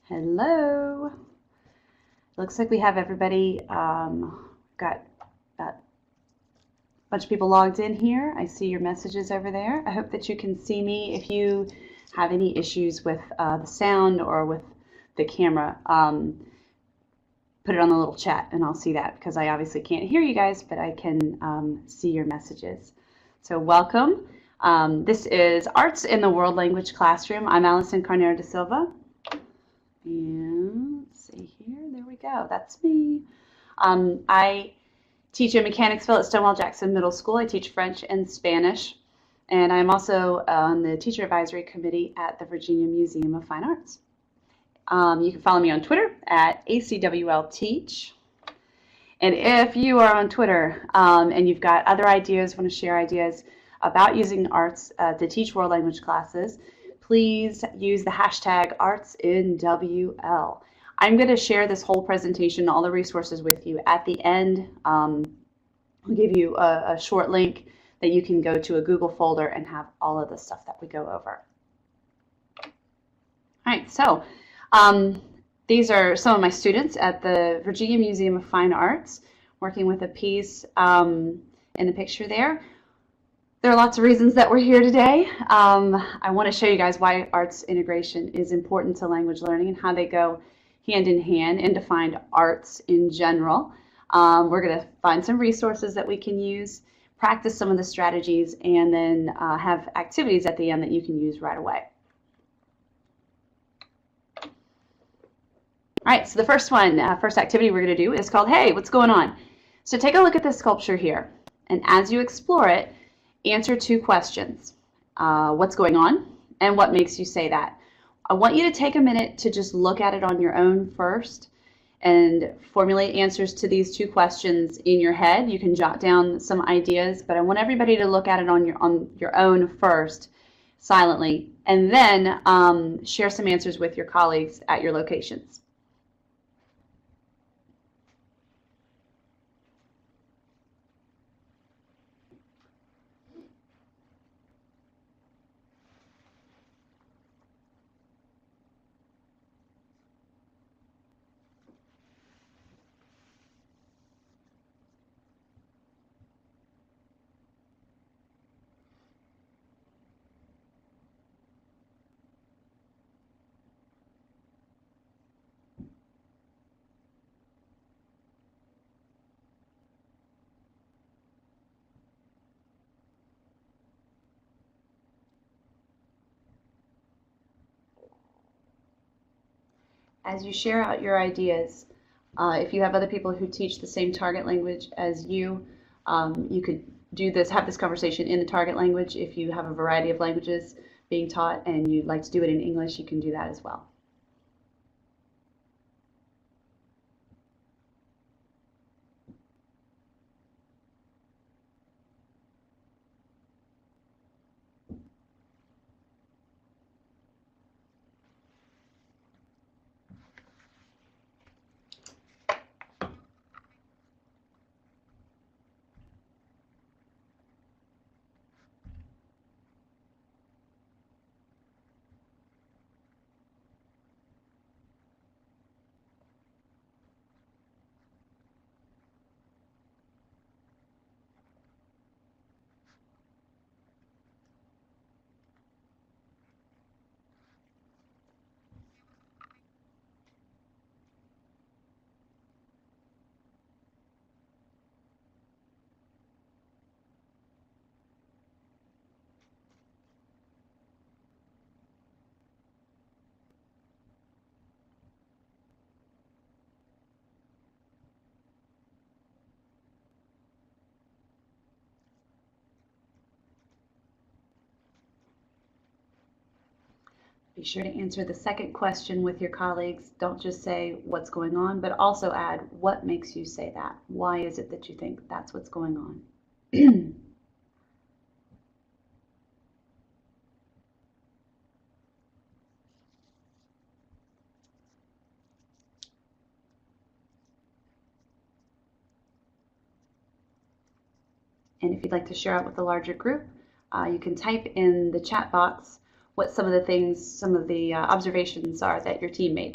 Hello. Looks like we have everybody, got a bunch of people logged in here. I see your messages over there. I hope that you can see me. If you have any issues with the sound or with the camera, put it on the little chat and I'll see that, because I obviously can't hear you guys, but I can see your messages. So welcome. This is Arts in the World Language Classroom. I'm Allison Carneiro de Silva. And let's see here, there we go, that's me. I teach in Mechanicsville at Stonewall Jackson Middle School. I teach French and Spanish, and I'm also on the Teacher Advisory Committee at the Virginia Museum of Fine Arts. You can follow me on Twitter at ACWLTeach. And if you are on Twitter and you've got other ideas, want to share ideas about using arts to teach world language classes, please use the hashtag ArtsInWL. I'm going to share this whole presentation, all the resources with you at the end. I'll give you a short link that you can go to a Google folder and have all of the stuff that we go over. All right, so these are some of my students at the Virginia Museum of Fine Arts, working with a piece in the picture there. There are lots of reasons that we're here today. I want to show you guys why arts integration is important to language learning and how they go hand in hand and define arts in general. We're going to find some resources that we can use, practice some of the strategies, and then have activities at the end that you can use right away. All right, so the first activity we're going to do is called Hey, What's Going On? So take a look at this sculpture here, and as you explore it, answer two questions. What's going on, and what makes you say that? I want you to take a minute to just look at it on your own first and formulate answers to these two questions in your head. You can jot down some ideas, but I want everybody to look at it on your own first, silently, and then share some answers with your colleagues at your locations. As you share out your ideas, if you have other people who teach the same target language as you, you could have this conversation in the target language. If you have a variety of languages being taught and you'd like to do it in English, you can do that as well. Be sure to answer the second question with your colleagues. Don't just say what's going on, but also add what makes you say that. Why is it that you think that's what's going on? And if you'd like to share out with a larger group, you can type in the chat box what some of the observations are that your team made.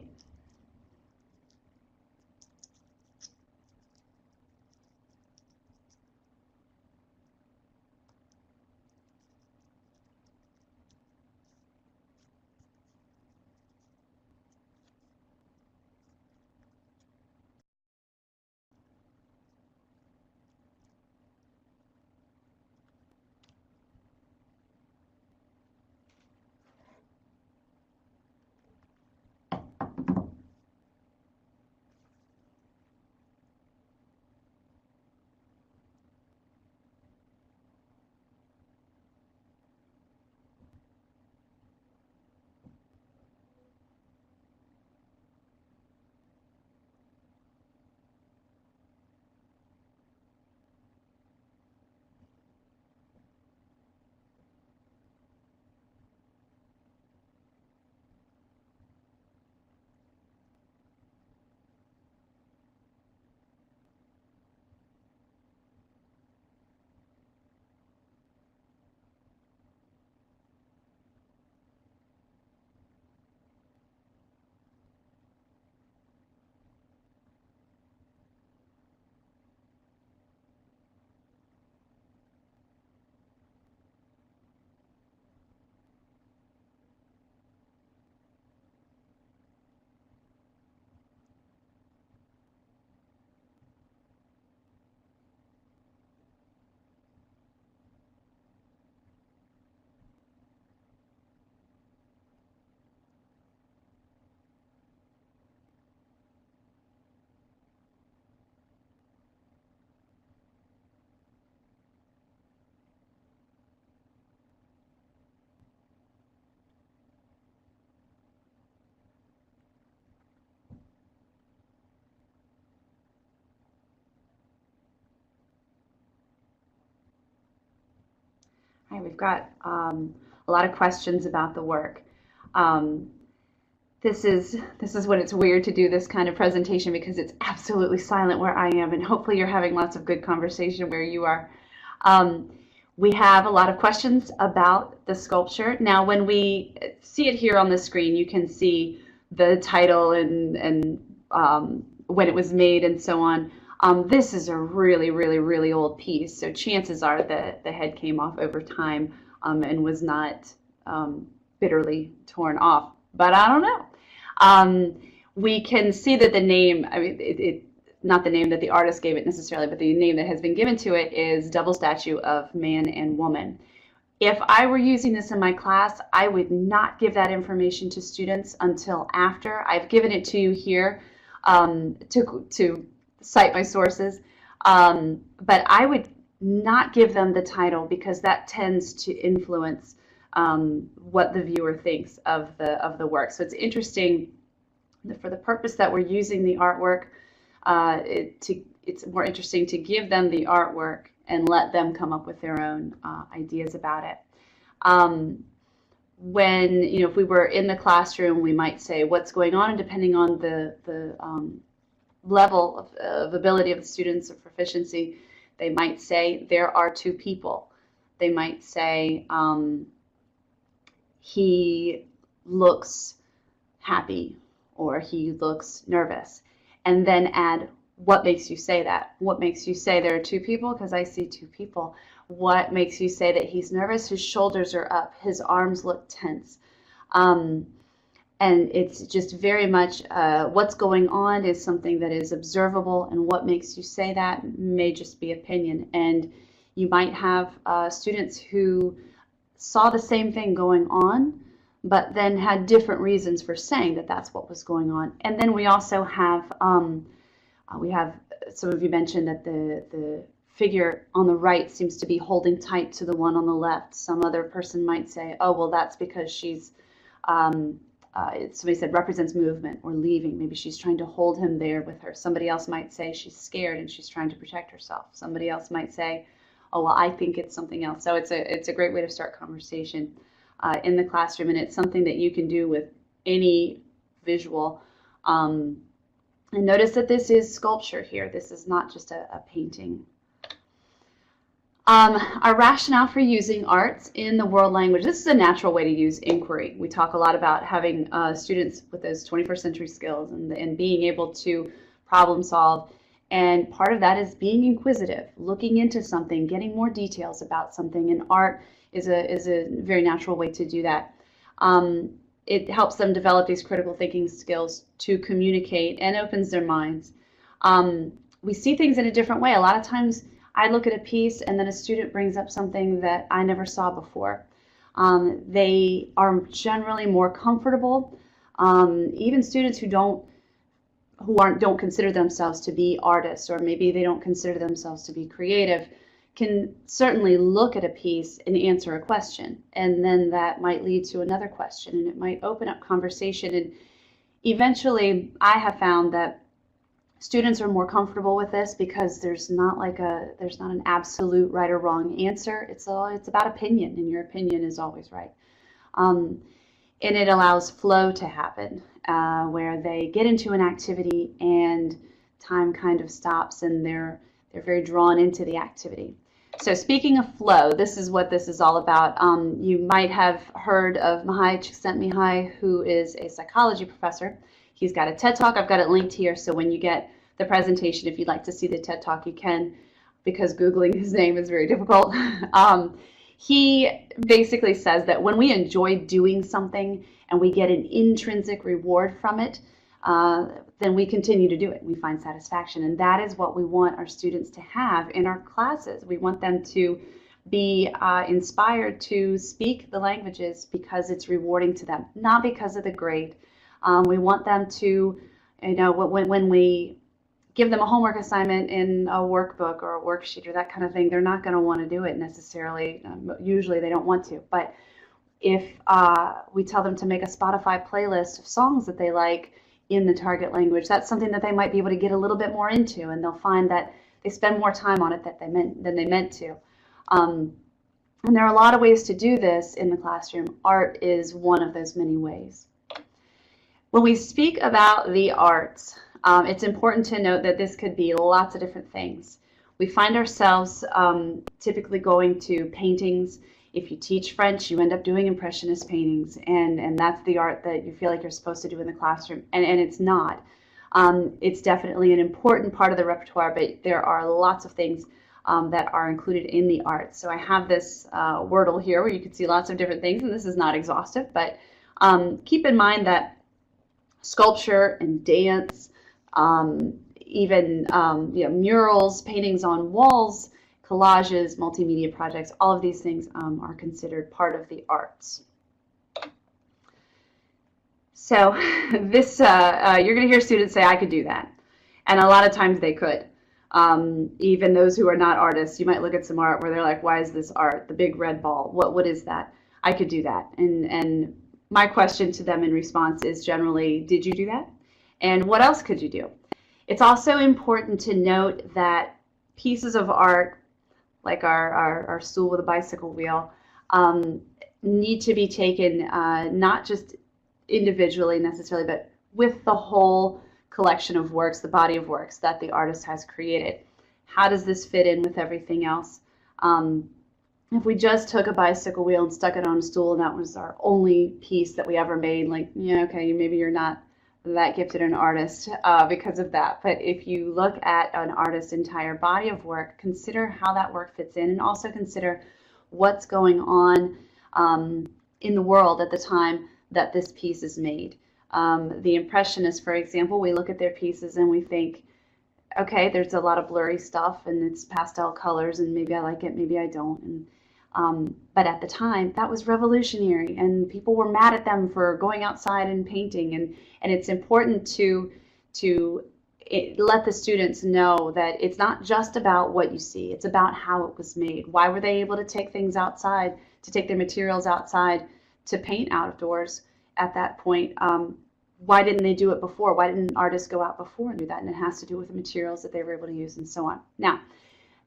Hi, we've got a lot of questions about the work. Um, this is when it's weird to do this kind of presentation because it's absolutely silent where I am, and hopefully you're having lots of good conversation where you are. Um, we have a lot of questions about the sculpture. Now, when we see it here on the screen, you can see the title and when it was made and so on. This is a really, really, really old piece, so chances are that the head came off over time and was not bitterly torn off, but I don't know. We can see that the name, I mean, not the name that the artist gave it necessarily, but the name that has been given to it is Double Statue of Man and Woman. If I were using this in my class, I would not give that information to students until after. I've given it to you here to cite my sources, but I would not give them the title because that tends to influence what the viewer thinks of the work. So it's interesting for the purpose that we're using the artwork. It's more interesting to give them the artwork and let them come up with their own ideas about it. When if we were in the classroom, we might say what's going on, and depending on the level of ability of the students or proficiency, they might say there are two people. They might say he looks happy or he looks nervous, and then add what makes you say that. What makes you say there are two people? Because I see two people. What makes you say that he's nervous? His shoulders are up, his arms look tense. And it's just very much what's going on is something that is observable, and what makes you say that may just be opinion. And you might have students who saw the same thing going on, but then had different reasons for saying that that's what was going on. And then we also have, some of you mentioned that the figure on the right seems to be holding tight to the one on the left. Some other person might say, oh, well, that's because she's, somebody said represents movement or leaving. Maybe she's trying to hold him there with her. Somebody else might say she's scared and she's trying to protect herself. Somebody else might say, oh, well, I think it's something else. So it's a great way to start conversation in the classroom, and it's something that you can do with any visual. And notice that this is sculpture here. This is not just a painting. Our rationale for using arts in the world language. This is a natural way to use inquiry. We talk a lot about having students with those 21st century skills and being able to problem solve. And part of that is being inquisitive, looking into something, getting more details about something. And art is a very natural way to do that. It helps them develop these critical thinking skills to communicate and opens their minds. We see things in a different way. A lot of times I look at a piece and then a student brings up something that I never saw before. They are generally more comfortable. Even students who don't consider themselves to be artists, or maybe they don't consider themselves to be creative, can certainly look at a piece and answer a question, and then that might lead to another question, and it might open up conversation. And eventually I have found that students are more comfortable with this because there's not an absolute right or wrong answer. It's about opinion, and your opinion is always right. And it allows flow to happen, where they get into an activity and time kind of stops, and they're very drawn into the activity. So speaking of flow, this is what this is all about. You might have heard of Mihai Csikszentmihalyi, who is a psychology professor. He's got a TED Talk. I've got it linked here, so when you get the presentation, if you'd like to see the TED Talk, you can, because Googling his name is very difficult. He basically says that when we enjoy doing something and we get an intrinsic reward from it, then we continue to do it. We find satisfaction, and that is what we want our students to have in our classes. We want them to be inspired to speak the languages because it's rewarding to them, not because of the grade. We want them to, when we give them a homework assignment in a workbook or a worksheet or that kind of thing, they're not going to want to do it necessarily. Usually they don't want to. But if we tell them to make a Spotify playlist of songs that they like in the target language, that's something that they might be able to get a little bit more into, and they'll find that they spend more time on it than they meant to. And there are a lot of ways to do this in the classroom. Art is one of those many ways. When we speak about the arts, it's important to note that this could be lots of different things. We find ourselves typically going to paintings. If you teach French, you end up doing Impressionist paintings, and that's the art that you feel like you're supposed to do in the classroom, and it's not. It's definitely an important part of the repertoire, but there are lots of things that are included in the arts. So I have this Wordle here where you can see lots of different things, and this is not exhaustive, but keep in mind that sculpture and dance, even murals, paintings on walls, collages, multimedia projects, all of these things are considered part of the arts. So this, you're going to hear students say, I could do that. And a lot of times they could. Even those who are not artists, you might look at some art where they're like, why is this art? The big red ball, what is that? I could do that. And my question to them in response is generally, did you do that? And what else could you do? It's also important to note that pieces of art, like our stool with a bicycle wheel, need to be taken not just individually necessarily, but with the whole collection of works, the body of works that the artist has created. How does this fit in with everything else? If we just took a bicycle wheel and stuck it on a stool and that was our only piece that we ever made, like, yeah, okay, maybe you're not that gifted an artist because of that. But if you look at an artist's entire body of work, consider how that work fits in, and also consider what's going on in the world at the time that this piece is made. The Impressionists, for example, we look at their pieces and we think, okay, there's a lot of blurry stuff and it's pastel colors and maybe I like it, maybe I don't. And but at the time, that was revolutionary, and people were mad at them for going outside and painting. And it's important to let the students know that it's not just about what you see, it's about how it was made. Why were they able to take things outside, to take their materials outside, to paint outdoors at that point? Why didn't they do it before? Why didn't artists go out before and do that? And it has to do with the materials that they were able to use and so on. Now,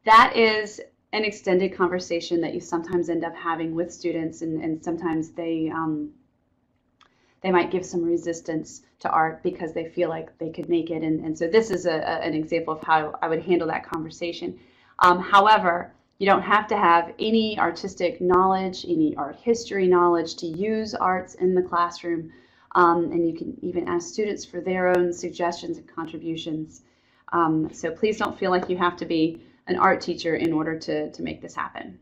that is an extended conversation that you sometimes end up having with students, and sometimes they might give some resistance to art because they feel like they could make it. And so this is an example of how I would handle that conversation. However, you don't have to have any artistic knowledge, any art history knowledge to use arts in the classroom. And you can even ask students for their own suggestions and contributions. So please don't feel like you have to be an art teacher in order to make this happen.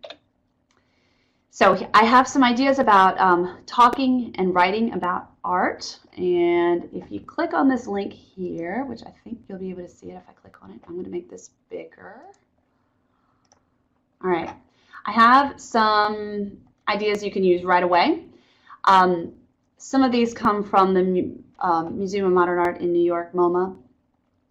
So I have some ideas about talking and writing about art. And if you click on this link here, which I think you'll be able to see it if I click on it, I'm going to make this bigger. All right, I have some ideas you can use right away. Some of these come from the Museum of Modern Art in New York, MoMA.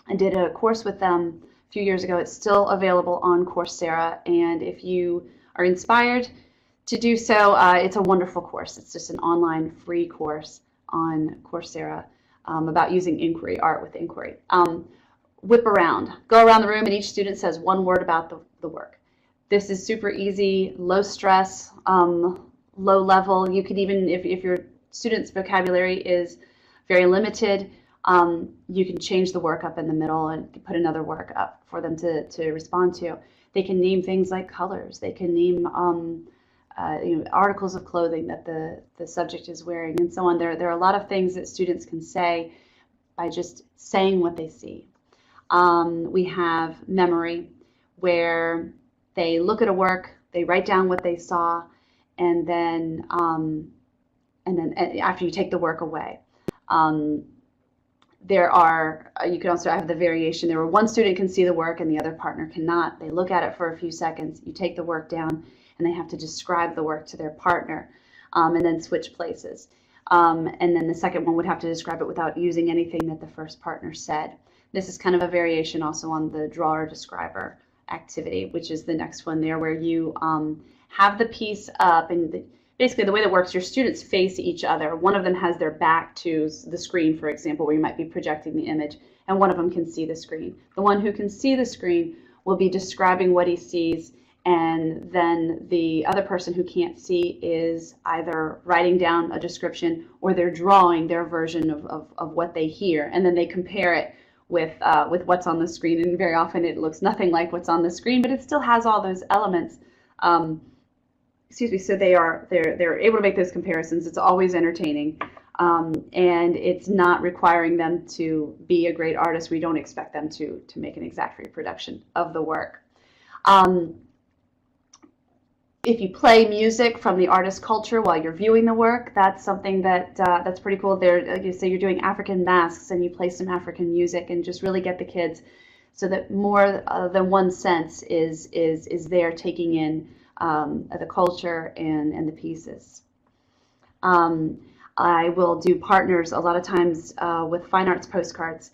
I did a course with them a few years ago. It's still available on Coursera, and if you are inspired to do so, it's a wonderful course. It's just an online free course on Coursera about using inquiry, art with inquiry. Whip around, go around the room, and each student says one word about the work. This is super easy, low stress, low level. You could even, if your student's vocabulary is very limited, you can change the work up in the middle and put another work up for them to respond to. They can name things like colors. They can name articles of clothing that the subject is wearing and so on. There are a lot of things that students can say by just saying what they see. We have memory, where they look at a work, they write down what they saw, and then after you take the work away. You can also have the variation there where one student can see the work and the other partner cannot. They look at it for a few seconds, you take the work down, and they have to describe the work to their partner, and then switch places. And then the second one would have to describe it without using anything that the first partner said. This is kind of a variation also on the drawer-describer activity, which is the next one there, where you have the piece up, and basically the way that works, your students face each other. One of them has their back to the screen, for example, where you might be projecting the image, and one of them can see the screen. The one who can see the screen will be describing what he sees, and then the other person who can't see is either writing down a description or they're drawing their version of what they hear, and then they compare it with what's on the screen, and very often it looks nothing like what's on the screen, but it still has all those elements. So they're able to make those comparisons. It's always entertaining, and it's not requiring them to be a great artist. We don't expect them to make an exact reproduction of the work. If you play music from the artist culture while you're viewing the work, that's something that's pretty cool. There, like you say, you're doing African masks and you play some African music and just really get the kids so that more than one sense is there taking in the culture and the pieces. I will do partners a lot of times with fine arts postcards.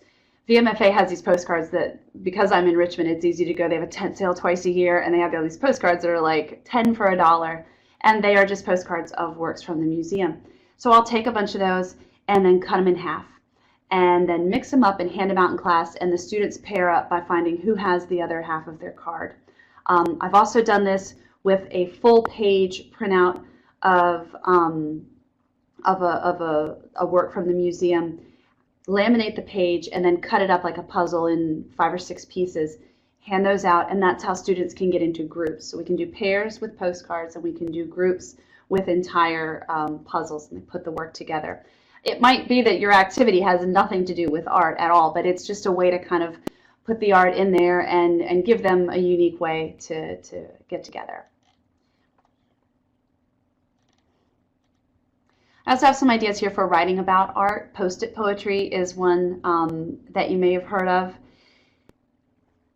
VMFA has these postcards that, because I'm in Richmond, it's easy to go. They have a tent sale twice a year, and they have all these postcards that are like 10 for $1, and they are just postcards of works from the museum. So I'll take a bunch of those and then cut them in half, and then mix them up and hand them out in class, and the students pair up by finding who has the other half of their card. I've also done this with a full page printout of a work from the museum, laminate the page, and then cut it up like a puzzle in 5 or 6 pieces, hand those out, and that's how students can get into groups. So we can do pairs with postcards, and we can do groups with entire puzzles, and they put the work together. It might be that your activity has nothing to do with art at all, but it's just a way to kind of put the art in there and give them a unique way to get together. I also have some ideas here for writing about art. Post-it poetry is one that you may have heard of.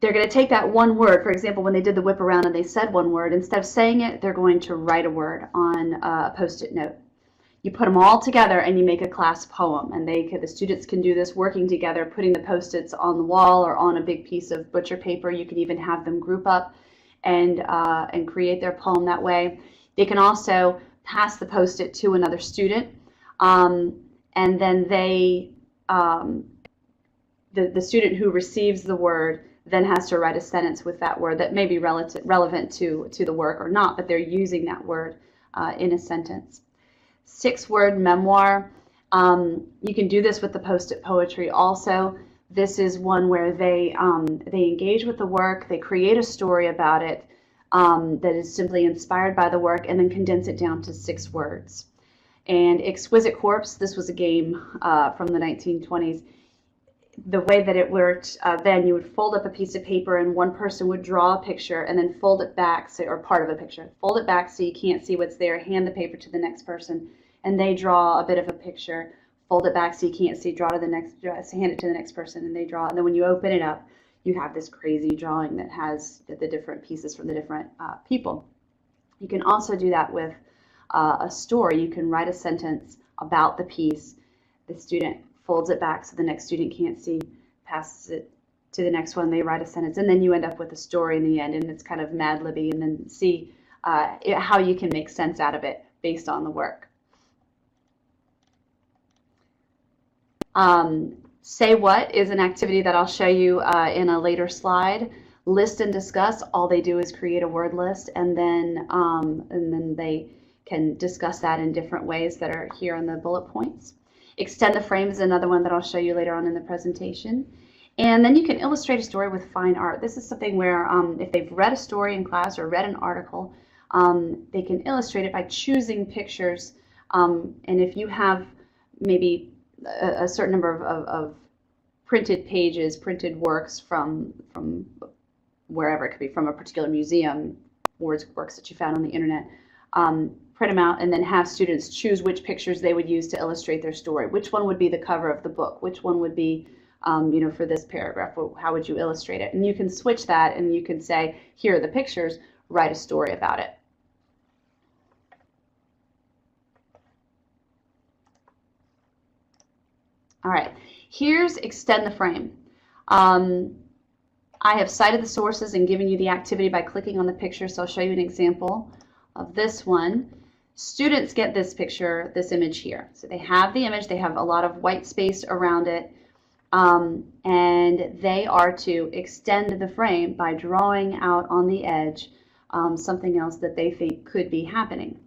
They're going to take that one word. For example, when they did the whip around and they said one word, instead of saying it, they're going to write a word on a Post-it note. You put them all together and you make a class poem. And the students can do this working together, putting the Post-its on the wall or on a big piece of butcher paper. You can even have them group up and create their poem that way. They can also pass the Post-it to another student, and then the student who receives the word then has to write a sentence with that word that may be relevant to the work or not, but they're using that word in a sentence. 6-word memoir. You can do this with the Post-it poetry also. This is one where they engage with the work, they create a story about it, that is simply inspired by the work, and then condense it down to 6 words. And Exquisite Corpse, this was a game from the 1920s. The way that it worked then, you would fold up a piece of paper and one person would draw a picture and then fold it back, or part of a picture. Fold it back so you can't see what's there, hand the paper to the next person, and they draw a bit of a picture. Fold it back so you can't see, hand it to the next person, and they draw. And then when you open it up, you have this crazy drawing that has the different pieces from the different people. You can also do that with a story. You can write a sentence about the piece. The student folds it back so the next student can't see, passes it to the next one, they write a sentence, and then you end up with a story in the end, and it's kind of Mad-Libby, and then see how you can make sense out of it based on the work. Say What is an activity that I'll show you in a later slide. List and discuss, all they do is create a word list, and then they can discuss that in different ways that are here on the bullet points. Extend the frame is another one that I'll show you later on in the presentation. And then you can illustrate a story with fine art. This is something where if they've read a story in class or read an article, they can illustrate it by choosing pictures. And if you have maybe a certain number of printed pages, printed works from wherever, it could be from a particular museum, works that you found on the internet, print them out and then have students choose which pictures they would use to illustrate their story. Which one would be the cover of the book? Which one would be, for this paragraph? How would you illustrate it? And you can switch that and you can say, here are the pictures, write a story about it. All right, here's Extend the Frame. I have cited the sources and given you the activity by clicking on the picture, so I'll show you an example of this one. Students get this picture, this image here. So they have the image, they have a lot of white space around it, and they are to extend the frame by drawing out on the edge something else that they think could be happening.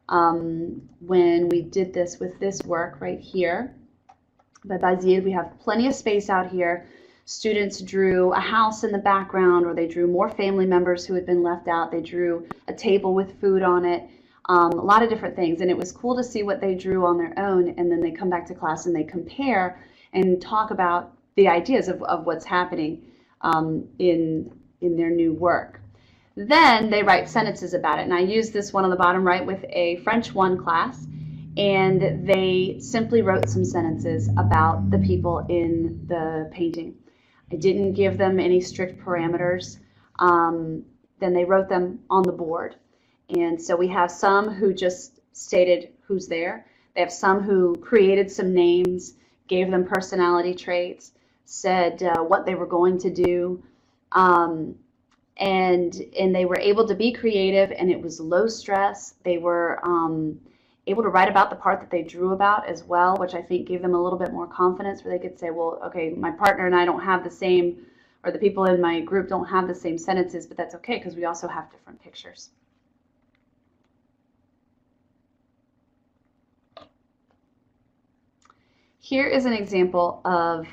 When we did this with this work right here by Basile, we have plenty of space out here. Students drew a house in the background, or they drew more family members who had been left out. They drew a table with food on it, a lot of different things. And it was cool to see what they drew on their own, and then they come back to class and they compare and talk about the ideas of what's happening in their new work. Then they write sentences about it. And I use this one on the bottom right with a French 1 class, and they simply wrote some sentences about the people in the painting. I didn't give them any strict parameters. Then they wrote them on the board. And so we have some who just stated who's there. They have some who created some names, gave them personality traits, said what they were going to do. And they were able to be creative, and it was low stress. They were able to write about the part that they drew about as well, which I think gave them a little bit more confidence, where they could say, well, okay, my partner and I don't have the same, or the people in my group don't have the same sentences, but that's okay because we also have different pictures. Here is an example of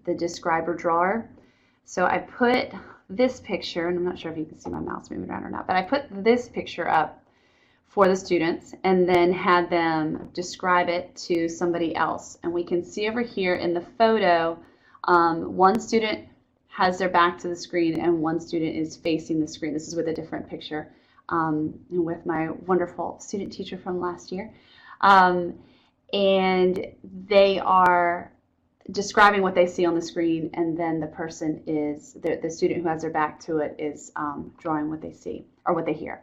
the describer drawer. So I put this picture, and I'm not sure if you can see my mouse moving around or not, but I put this picture up for the students and then had them describe it to somebody else. And we can see over here in the photo, one student has their back to the screen and one student is facing the screen. This is with a different picture, and with my wonderful student teacher from last year. And they are describing what they see on the screen, and then the person is, the student who has their back to it is drawing what they see or what they hear.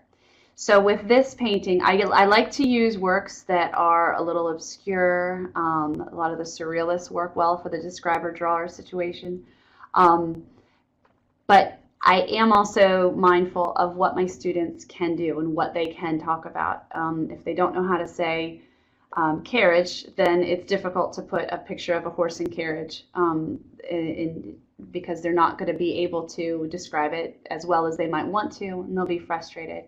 So with this painting, I like to use works that are a little obscure. A lot of the surrealists work well for the describer drawer situation. But I am also mindful of what my students can do and what they can talk about. If they don't know how to say carriage, then it's difficult to put a picture of a horse and carriage because they're not going to be able to describe it as well as they might want to, and they'll be frustrated.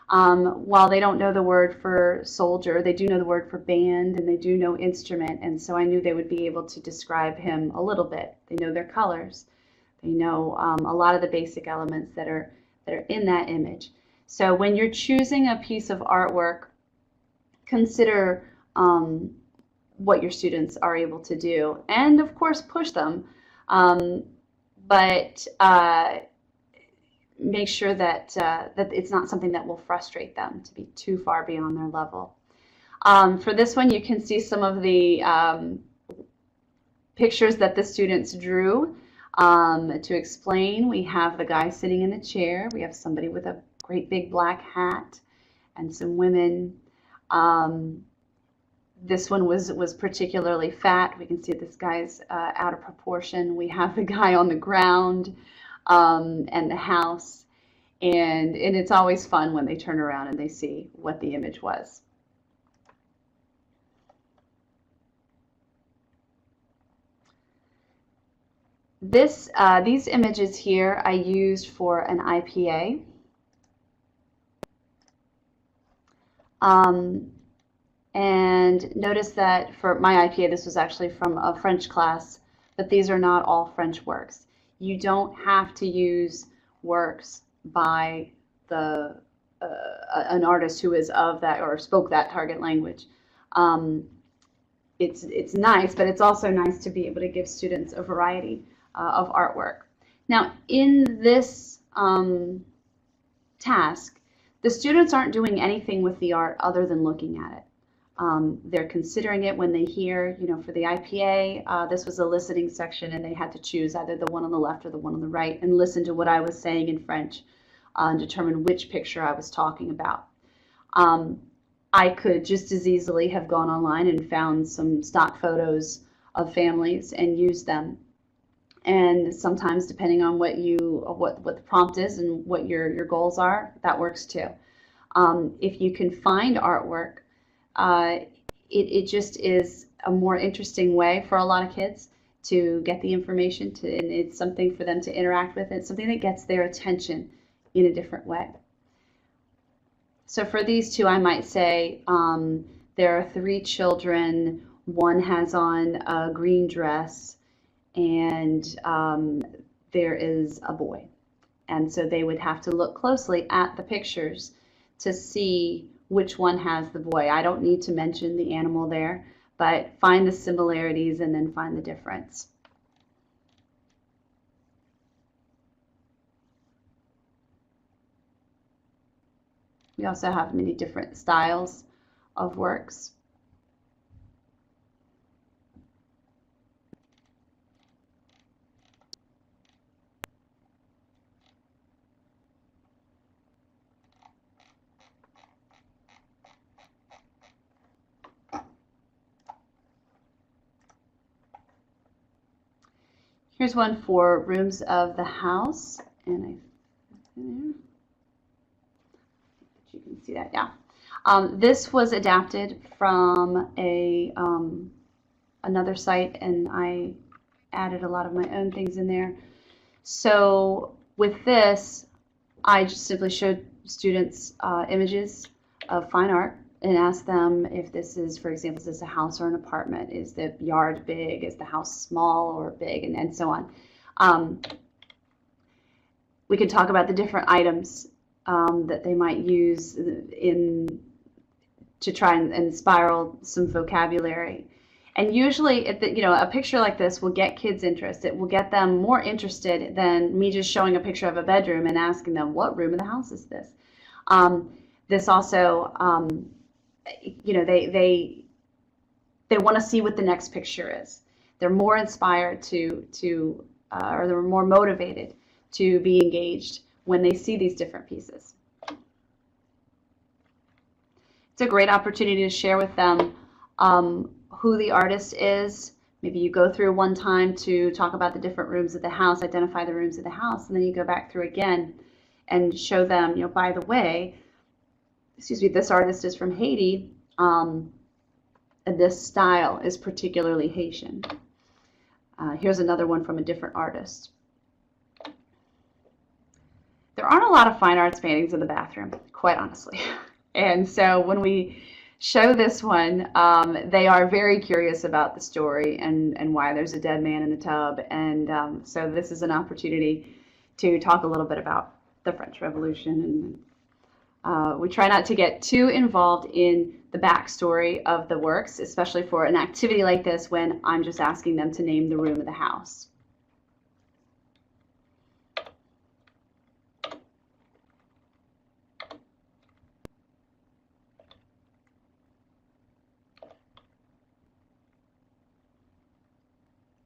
While they don't know the word for soldier, they do know the word for band, and they do know instrument, and so I knew they would be able to describe him a little bit. They know their colors. They know a lot of the basic elements that are in that image. So when you're choosing a piece of artwork, consider what your students are able to do, and of course push them, but make sure that that it's not something that will frustrate them to be too far beyond their level. For this one, you can see some of the pictures that the students drew. To explain, we have the guy sitting in the chair, we have somebody with a great big black hat, and some women. This one was particularly fat. We can see this guy's out of proportion. We have the guy on the ground, and the house, and it's always fun when they turn around and they see what the image was. These images here I used for an IPA. And notice that for my IPA, this was actually from a French class, but these are not all French works. You don't have to use works by an artist who is of that or spoke that target language. It's nice, but it's also nice to be able to give students a variety of artwork. Now, in this task, the students aren't doing anything with the art other than looking at it. They're considering it when they hear, for the IPA, this was a listening section, and they had to choose either the one on the left or the one on the right and listen to what I was saying in French and determine which picture I was talking about. I could just as easily have gone online and found some stock photos of families and used them. And sometimes, depending on what the prompt is and what your goals are, that works too. If you can find artwork, it just is a more interesting way for a lot of kids to get the information, and it's something for them to interact with. It's something that gets their attention in a different way. So for these two, I might say there are 3 children. One has on a green dress, and there is a boy. And so they would have to look closely at the pictures to see which one has the boy. I don't need to mention the animal there, but find the similarities and then find the difference. We also have many different styles of works. Here's one for rooms of the house, and you can see that, yeah. This was adapted from a another site, and I added a lot of my own things in there. So with this, I just simply showed students images of fine art and asked them if this is, for example, is this a house or an apartment? Is the yard big? Is the house small or big? And so on. We could talk about the different items that they might use to try and spiral some vocabulary. And usually, a picture like this will get kids' interest. It will get them more interested than me just showing a picture of a bedroom and asking them, what room of the house is this? This also, they want to see what the next picture is. They're more inspired or they're more motivated to be engaged when they see these different pieces. It's a great opportunity to share with them who the artist is. Maybe you go through one time to talk about the different rooms of the house, identify the rooms of the house, and then you go back through again and show them, by the way, this artist is from Haiti, and this style is particularly Haitian. Here's another one from a different artist. There aren't a lot of fine arts paintings in the bathroom, quite honestly. And so when we show this one, they are very curious about the story and why there's a dead man in the tub. And so this is an opportunity to talk a little bit about the French Revolution. And we try not to get too involved in the backstory of the works, especially for an activity like this when I'm just asking them to name the room of the house.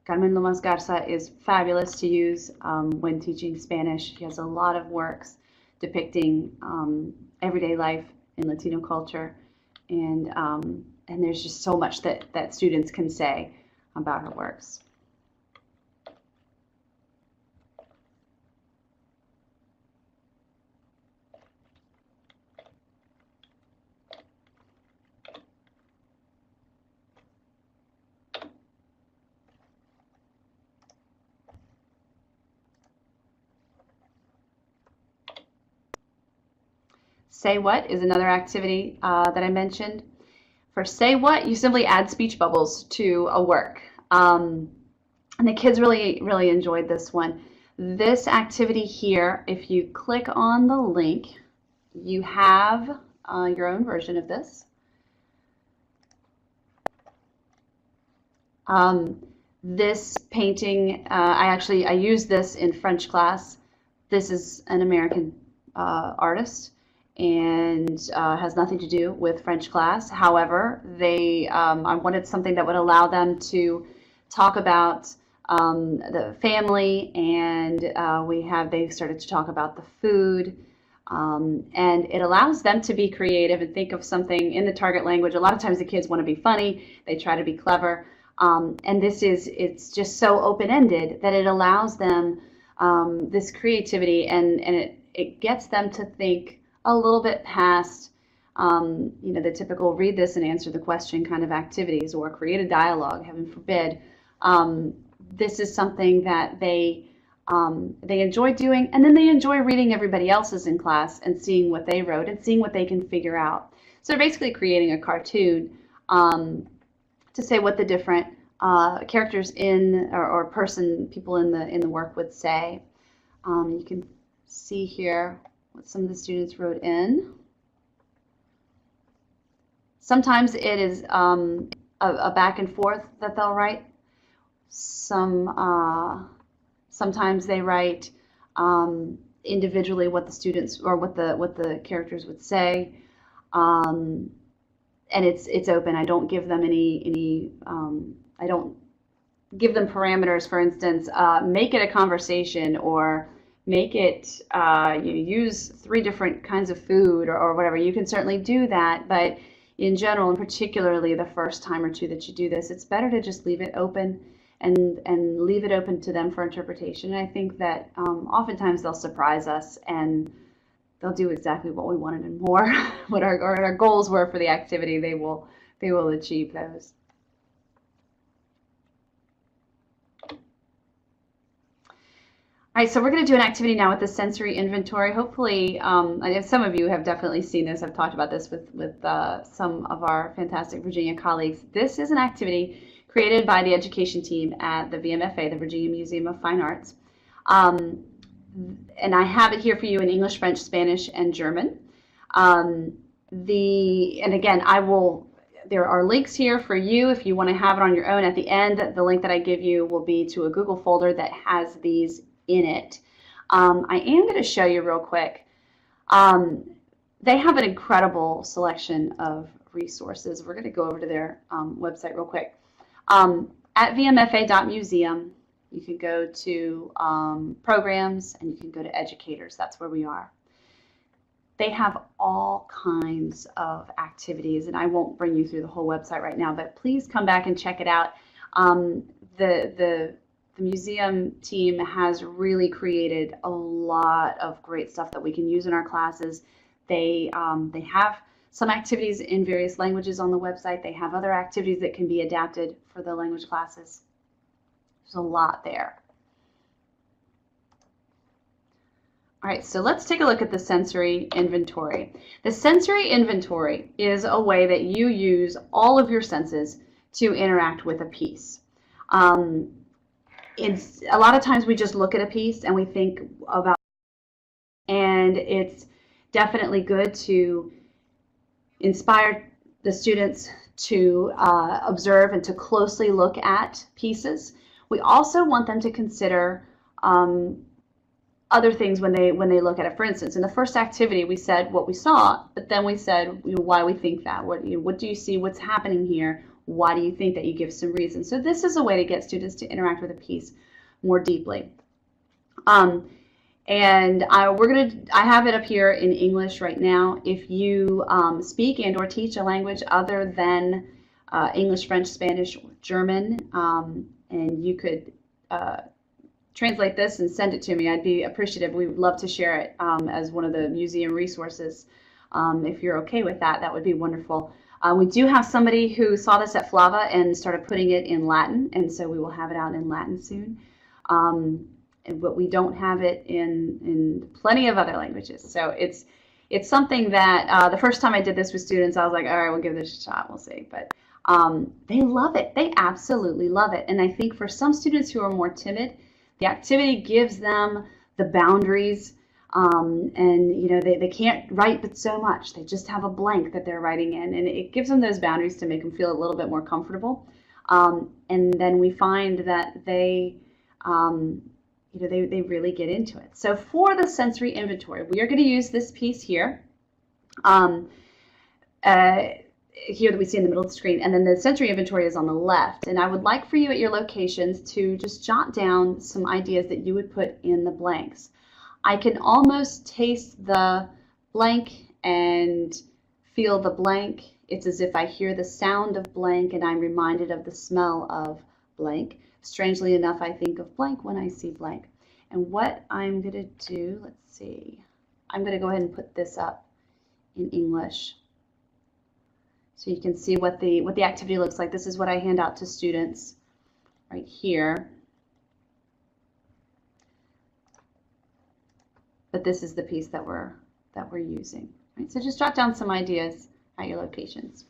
Carmen Lomas Garza is fabulous to use when teaching Spanish. She has a lot of works depicting everyday life in Latino culture, and there's just so much that students can say about her works. Say What is another activity that I mentioned. For Say What, you simply add speech bubbles to a work. And the kids really, really enjoyed this one. This activity here, if you click on the link, you have your own version of this. This painting, I used this in French class. This is an American artist, and has nothing to do with French class. However, I wanted something that would allow them to talk about the family, and they started to talk about the food, and it allows them to be creative and think of something in the target language. A lot of times the kids want to be funny, they try to be clever, and it's just so open-ended that it allows them this creativity, and it gets them to think a little bit past the typical read this and answer the question kind of activities, or create a dialogue, heaven forbid. This is something that they they enjoy doing, and then they enjoy reading everybody else's in class and seeing what they wrote and seeing what they can figure out. So they're basically creating a cartoon to say what the different characters in or people in the work would say. You can see here what some of the students wrote in. Sometimes it is a back and forth that they'll write. Sometimes they write individually what the students or what the characters would say, and it's open. I don't give them I don't give them parameters. For instance, make it a conversation, or make it you use 3 different kinds of food, or whatever. You can certainly do that, but in general, and particularly the first time or 2 that you do this, it's better to just leave it open and leave it open to them for interpretation. And I think that oftentimes they'll surprise us and they'll do exactly what we wanted and more. What our goals were for the activity, they will achieve those. All right, so we're going to do an activity now with the sensory inventory. Hopefully, I know some of you have definitely seen this. I've talked about this with some of our fantastic Virginia colleagues. This is an activity created by the education team at the VMFA, the Virginia Museum of Fine Arts. And I have it here for you in English, French, Spanish, and German. And again, there are links here for you if you want to have it on your own. At the end, the link that I give you will be to a Google folder that has these in it. I am going to show you real quick. They have an incredible selection of resources. We're going to go over to their website real quick. At vmfa.museum, you can go to programs and you can go to educators. That's where we are. They have all kinds of activities, and I won't bring you through the whole website right now, but please come back and check it out. The museum team has really created a lot of great stuff that we can use in our classes. They have some activities in various languages on the website. They have other activities that can be adapted for the language classes. There's a lot there. All right, so let's take a look at the sensory inventory. The sensory inventory is a way that you use all of your senses to interact with a piece. A lot of times we just look at a piece and we think about, and it's definitely good to inspire the students to observe and to closely look at pieces. We also want them to consider other things when they look at it. For instance, in the first activity, we said what we saw, but then we said why we think that. What do you see? What's happening here? Why do you think that? You give some reasons. So this is a way to get students to interact with a piece more deeply. And I have it up here in English right now. If you speak and or teach a language other than English, French, Spanish, or German, and you could translate this and send it to me, I'd be appreciative. We would love to share it as one of the museum resources. If you're okay with that, that would be wonderful. We do have somebody who saw this at FLAVA and started putting it in Latin, and so we will have it out in Latin soon. But we don't have it in plenty of other languages. So it's something that the first time I did this with students, I was like, all right, we'll give this a shot, we'll see. But they love it. They absolutely love it. And I think for some students who are more timid, the activity gives them the boundaries. And you know, they can't write but so much. They just have a blank that they're writing in, and it gives them those boundaries to make them feel a little bit more comfortable. And then we find that they really get into it. So for the sensory inventory, we are going to use this piece here, here that we see in the middle of the screen, and then the sensory inventory is on the left. And I would like for you at your locations to just jot down some ideas that you would put in the blanks. I can almost taste the blank and feel the blank. It's as if I hear the sound of blank and I'm reminded of the smell of blank. Strangely enough, I think of blank when I see blank. And what I'm going to do, let's see, I'm going to go ahead and put this up in English so you can see what the activity looks like. This is what I hand out to students right here. but this is the piece that we're using. Right? So just jot down some ideas at your locations.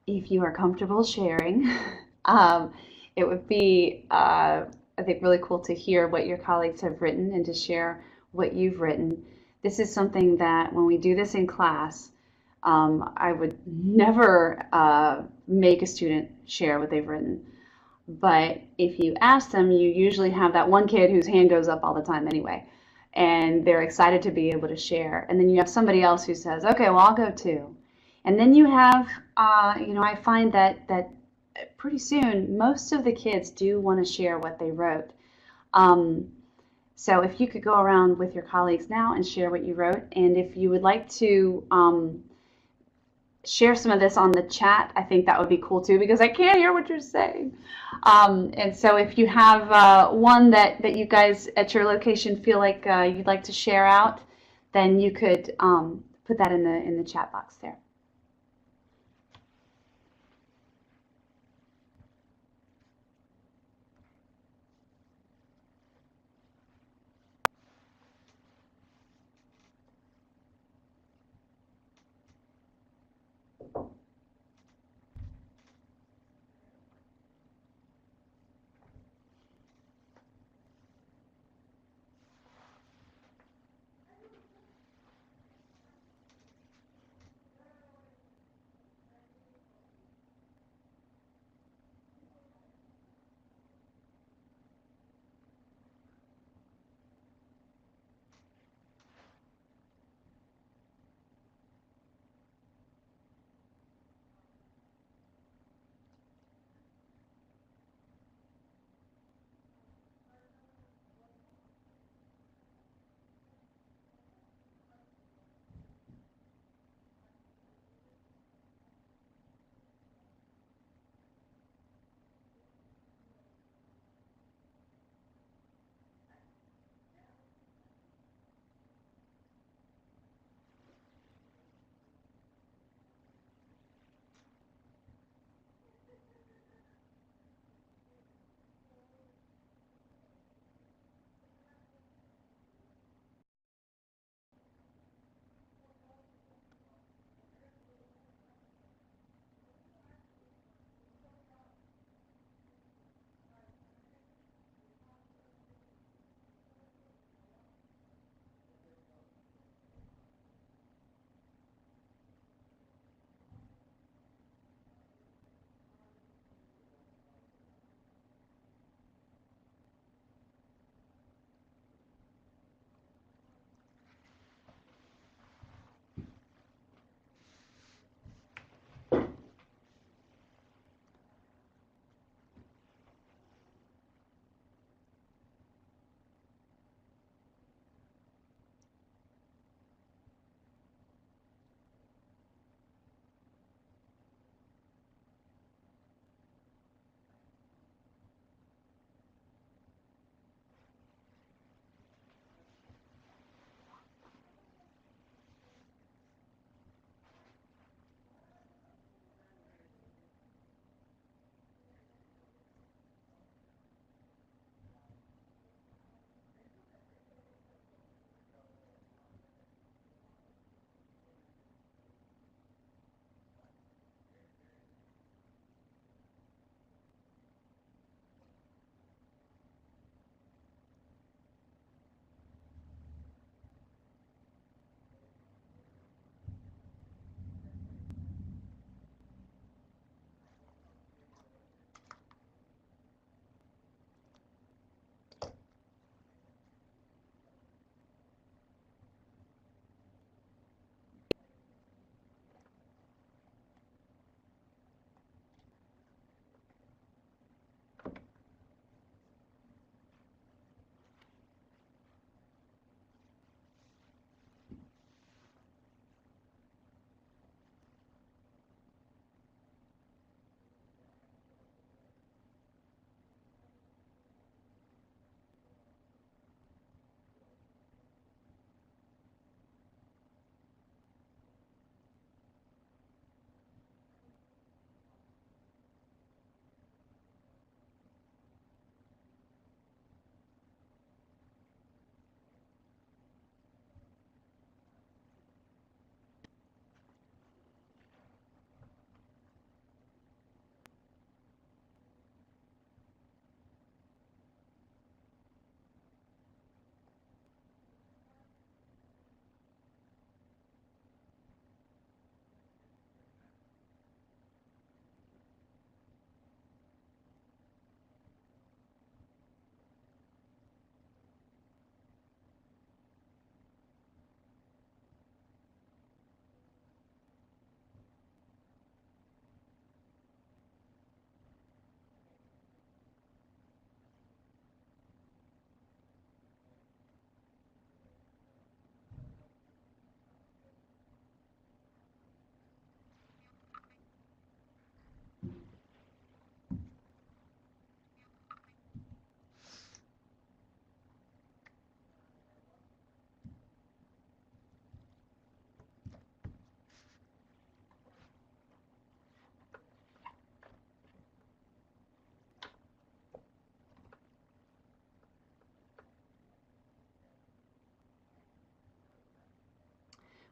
If you are comfortable sharing, um, it would be, I think, really cool to hear what your colleagues have written and to share what you've written. This is something that when we do this in class, I would never make a student share what they've written. But if you ask them, you usually have that one kid whose hand goes up all the time anyway, and they're excited to be able to share. And then you have somebody else who says, okay, well, I'll go too. And then you have, I find that pretty soon most of the kids do want to share what they wrote. Um, so if you could go around with your colleagues now and share what you wrote, and if you would like to share some of this on the chat, I think that would be cool too, because I can't hear what you're saying. And so if you have one that you guys at your location feel like you'd like to share out, then you could put that in the chat box there.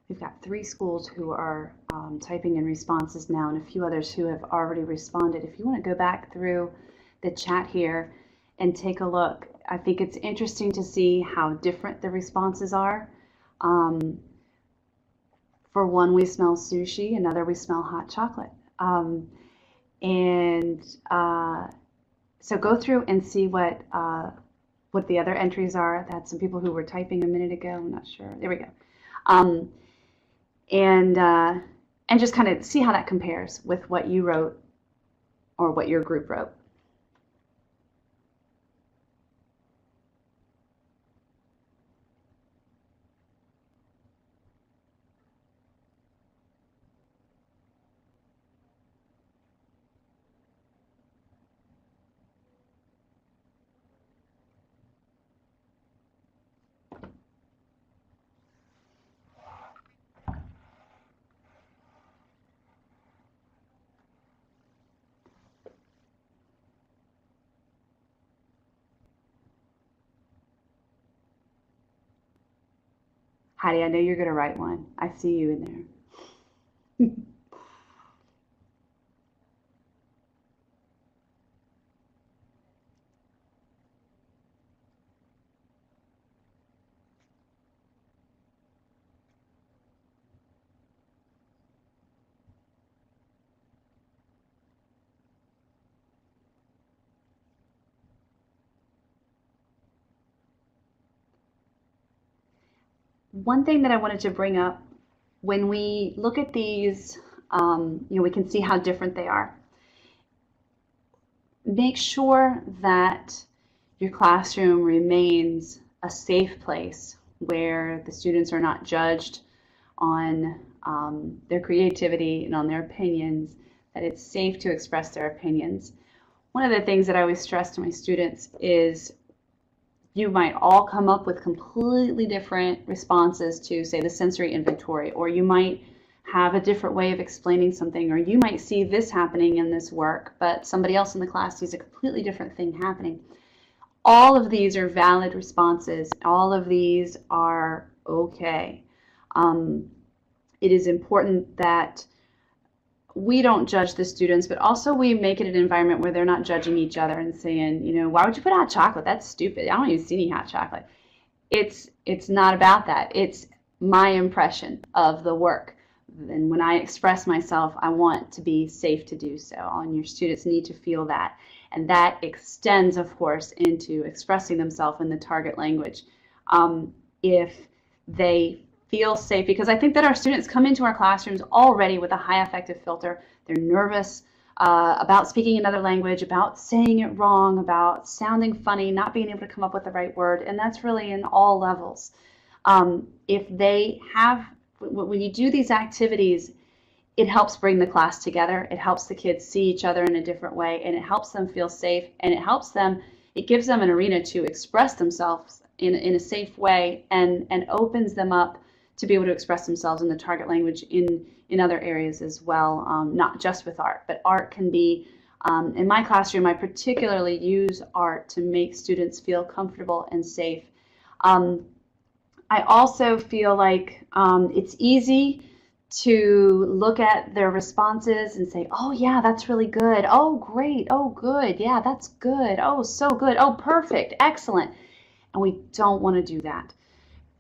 We've got 3 schools who are typing in responses now and a few others who have already responded. If you want to go back through the chat here and take a look, I think it's interesting to see how different the responses are. For one, we smell sushi, another we smell hot chocolate. So go through and see what the other entries are. I had some people who were typing a minute ago. I'm not sure. There we go. And just kind of see how that compares with what you wrote or what your group wrote. Heidi, I know you're going to write one. I see you in there. One thing that I wanted to bring up, when we look at these, we can see how different they are. Make sure that your classroom remains a safe place where the students are not judged on their creativity and on their opinions, that it's safe to express their opinions. One of the things that I always stress to my students is you might all come up with completely different responses to, say, the sensory inventory, or you might have a different way of explaining something, or you might see this happening in this work, but somebody else in the class sees a completely different thing happening. All of these are valid responses. All of these are okay. It is important that we don't judge the students, but also we make it an environment where they're not judging each other and saying, why would you put hot chocolate? That's stupid. I don't even see any hot chocolate. It's not about that. It's my impression of the work. And when I express myself, I want to be safe to do so. And your students need to feel that. And that extends, of course, into expressing themselves in the target language. If they feel safe, because I think that our students come into our classrooms already with a high affective filter. They're nervous about speaking another language, about saying it wrong, about sounding funny, not being able to come up with the right word, and that's really in all levels. If they have, when you do these activities, it helps bring the class together. It helps the kids see each other in a different way, and it helps them feel safe, and it gives them an arena to express themselves in a safe way, and opens them up to be able to express themselves in the target language in other areas as well, not just with art, but art can be, in my classroom, I particularly use art to make students feel comfortable and safe. I also feel like it's easy to look at their responses and say, oh yeah, that's really good. Oh great, oh good, yeah, that's good. Oh, so good, oh perfect, excellent. And we don't want to do that,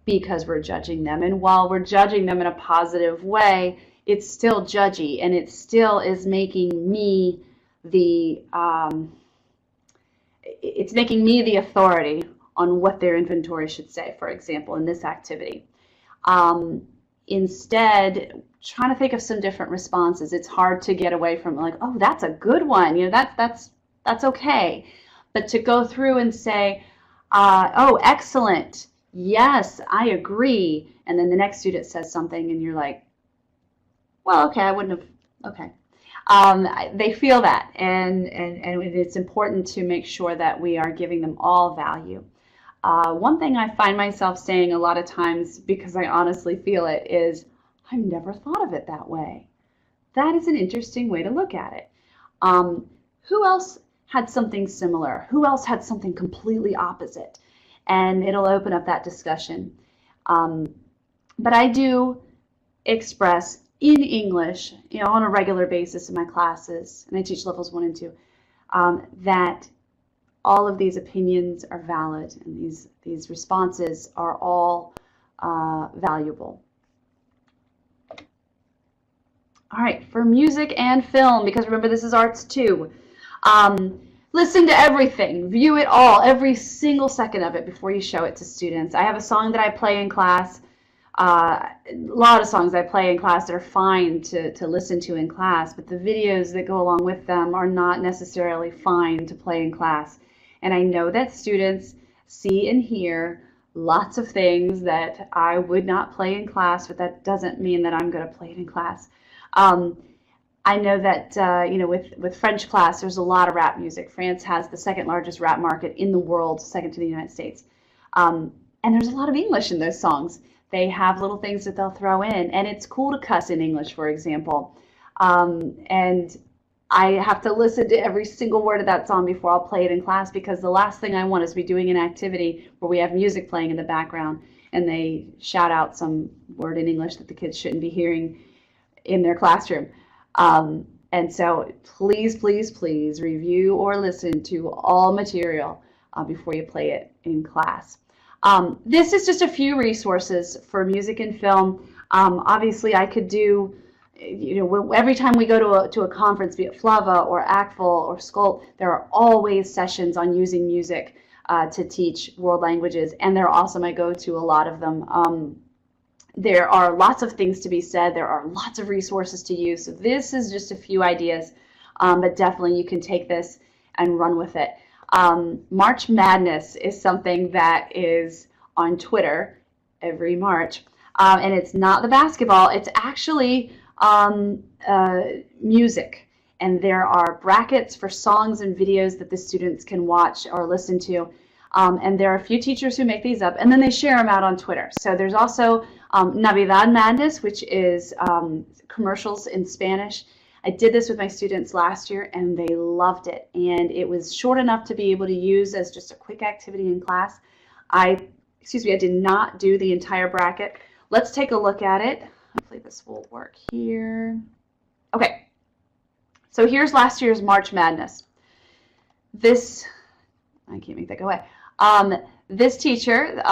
because we're judging them. And while we're judging them in a positive way, it's still judgy, and it still is making me the authority on what their inventory should say, for example, in this activity. Instead, trying to think of some different responses. It's hard to get away from like, oh, that's a good one. That's okay. But to go through and say, oh, excellent. Yes, I agree. And then the next student says something and you're like, well, okay, I wouldn't have, okay. They feel that, and it's important to make sure that we are giving them all value. One thing I find myself saying a lot of times, because I honestly feel it, is, I've never thought of it that way. That is an interesting way to look at it. Who else had something similar? Who else had something completely opposite? And it'll open up that discussion. But I do express in English, on a regular basis in my classes, and I teach levels 1 and 2, that all of these opinions are valid and these responses are all valuable. All right, for music and film, because remember this is arts too, listen to everything, view it all, every single second of it before you show it to students. I have a song that I play in class, a lot of songs I play in class that are fine to listen to in class, but the videos that go along with them are not necessarily fine to play in class. And I know that students see and hear lots of things that I would not play in class, but that doesn't mean that I'm going to play it in class. I know that with French class, there's a lot of rap music. France has the second largest rap market in the world, second to the United States. And there's a lot of English in those songs. They have little things that they'll throw in, and it's cool to cuss in English, for example. And I have to listen to every single word of that song before I'll play it in class, because the last thing I want is to be doing an activity where we have music playing in the background and they shout out some word in English that the kids shouldn't be hearing in their classroom. And so please, please, please review or listen to all material before you play it in class. This is just a few resources for music and film. Obviously, I could do, every time we go to a conference, be it FLAVA or ACTFL or SCOLT, there are always sessions on using music to teach world languages, and they're awesome. I go to a lot of them. There are lots of things to be said. There are lots of resources to use. So this is just a few ideas, but definitely you can take this and run with it. March Madness is something that is on Twitter every March, and it's not the basketball. It's actually music, and there are brackets for songs and videos that the students can watch or listen to. And there are a few teachers who make these up, and then they share them out on Twitter. So there's also Navidad Madness, which is commercials in Spanish. I did this with my students last year, and they loved it. And it was short enough to be able to use as just a quick activity in class. I did not do the entire bracket. Let's take a look at it. Hopefully this will work here. Okay, so here's last year's March Madness. This, I can't make that go away. This teacher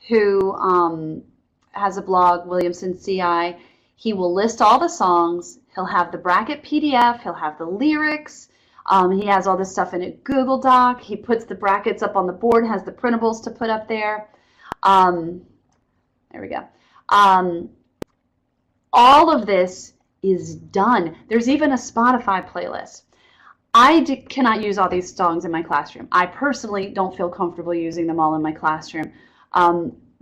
who has a blog, Williamson CI, he will list all the songs. He'll have the bracket PDF. He'll have the lyrics. He has all this stuff in a Google Doc. He puts the brackets up on the board, has the printables to put up there. There we go. All of this is done. There's even a Spotify playlist. I cannot use all these songs in my classroom. I personally don't feel comfortable using them all in my classroom,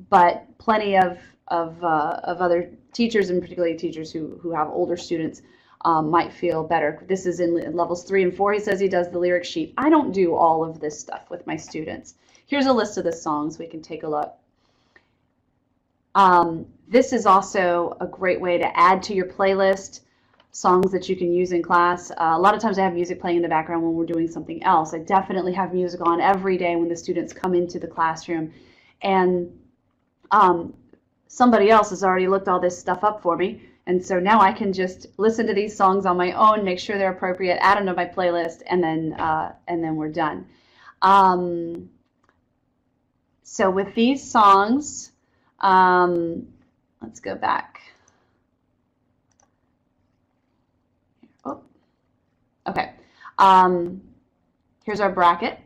but plenty of other teachers, and particularly teachers who have older students, might feel better. This is in levels 3 and 4. He says he does the lyric sheet. I don't do all of this stuff with my students. Here's a list of the songs. We can take a look. This is also a great way to add to your playlist songs that you can use in class. A lot of times I have music playing in the background when we're doing something else. I definitely have music on every day when the students come into the classroom, and somebody else has already looked all this stuff up for me, and so now I can just listen to these songs on my own, make sure they're appropriate, add them to my playlist, and then we're done. So with these songs, let's go back. Oh, okay. Here's our bracket.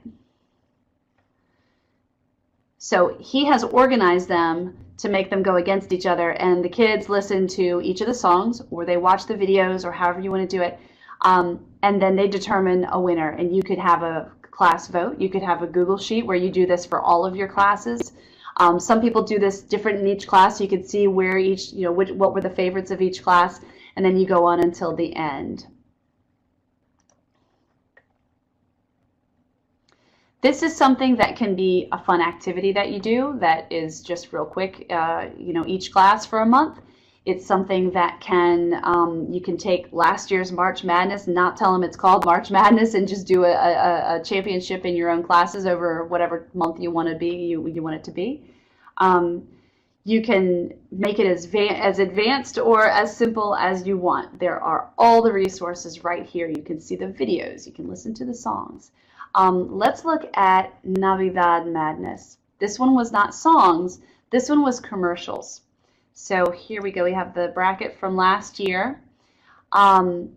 So he has organized them to make them go against each other, and the kids listen to each of the songs, or they watch the videos, or however you want to do it, and then they determine a winner. And you could have a class vote. You could have a Google Sheet where you do this for all of your classes. Some people do this different in each class. You can see where each, what were the favorites of each class, and then you go on until the end. This is something that can be a fun activity that you do that is just real quick, each class for a month. It's something that you can take last year's March Madness and not tell them it's called March Madness, and just do a championship in your own classes over whatever month you want it to be. You can make it as advanced or as simple as you want. There are all the resources right here. You can see the videos. You can listen to the songs. Let's look at Navidad Madness. This one was not songs. This one was commercials. So here we go. We have the bracket from last year. And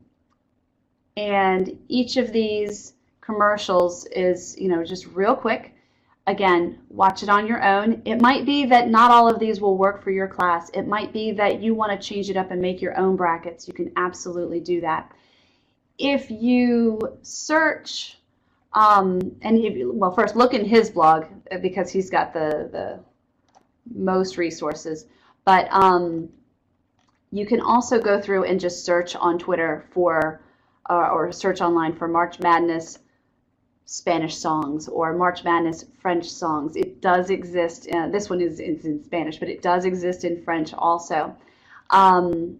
each of these commercials is, just real quick. Again, watch it on your own. It might be that not all of these will work for your class. It might be that you want to change it up and make your own brackets. You can absolutely do that. If you search, well, first look in his blog because he's got the most resources. But you can also go through and just search on Twitter for, or search online for March Madness Spanish songs or March Madness French songs. It does exist. This one is in Spanish, but it does exist in French also. Let me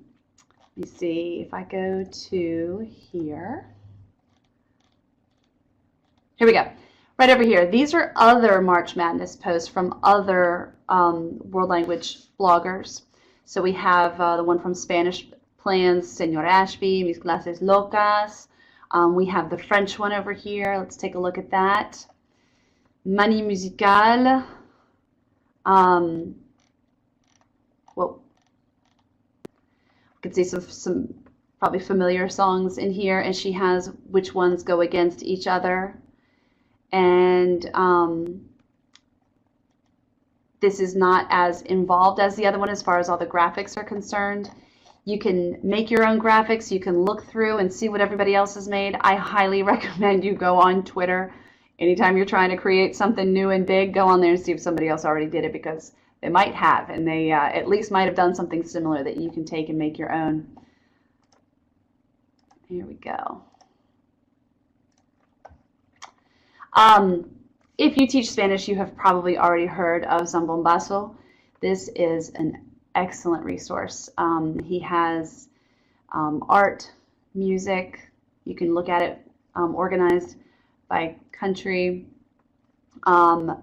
see if I go to here. Here we go. Right over here. These are other March Madness posts from other world language bloggers. So we have the one from Spanish Plans, Señor Ashby, Mis Clases Locas. We have the French one over here. Let's take a look at that. Mani Musical. Well, you can see some probably familiar songs in here, and she has which ones go against each other. And this is not as involved as the other one as far as all the graphics are concerned. You can make your own graphics. You can look through and see what everybody else has made. I highly recommend you go on Twitter. Anytime you're trying to create something new and big, go on there and see if somebody else already did it, because they might have, and they at least might have done something similar that you can take and make your own. Here we go. If you teach Spanish, you have probably already heard of Zambombazo. This is an excellent resource. He has art, music. You can look at it organized by country,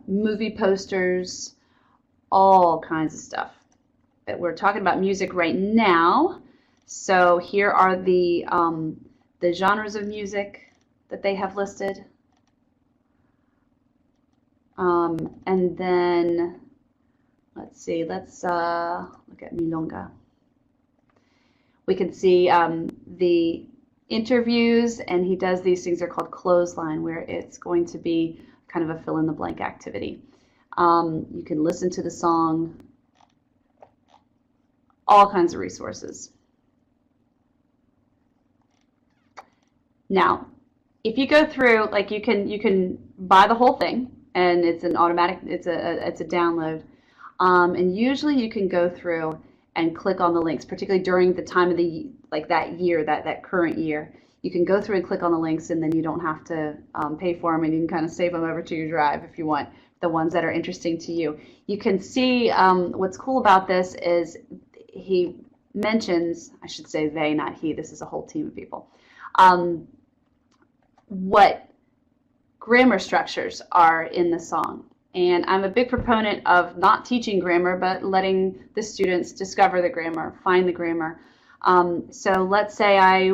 movie posters, all kinds of stuff. But we're talking about music right now. So here are the genres of music that they have listed. And then let's see, let's look at Milonga. We can see the interviews, and he does these things, they're called clothesline, where it's going to be kind of a fill-in-the-blank activity. You can listen to the song, all kinds of resources. Now, if you go through, like you can buy the whole thing, and it's an automatic, it's a download. And usually you can go through and click on the links, particularly during the time of the, like that year, that current year. You can go through and click on the links, and then you don't have to pay for them, and you can kind of save them over to your drive if you want, the ones that are interesting to you. You can see what's cool about this is he mentions, I should say they, not he, this is a whole team of people, what grammar structures are in the song. And I'm a big proponent of not teaching grammar, but letting the students discover the grammar, find the grammar. So let's say I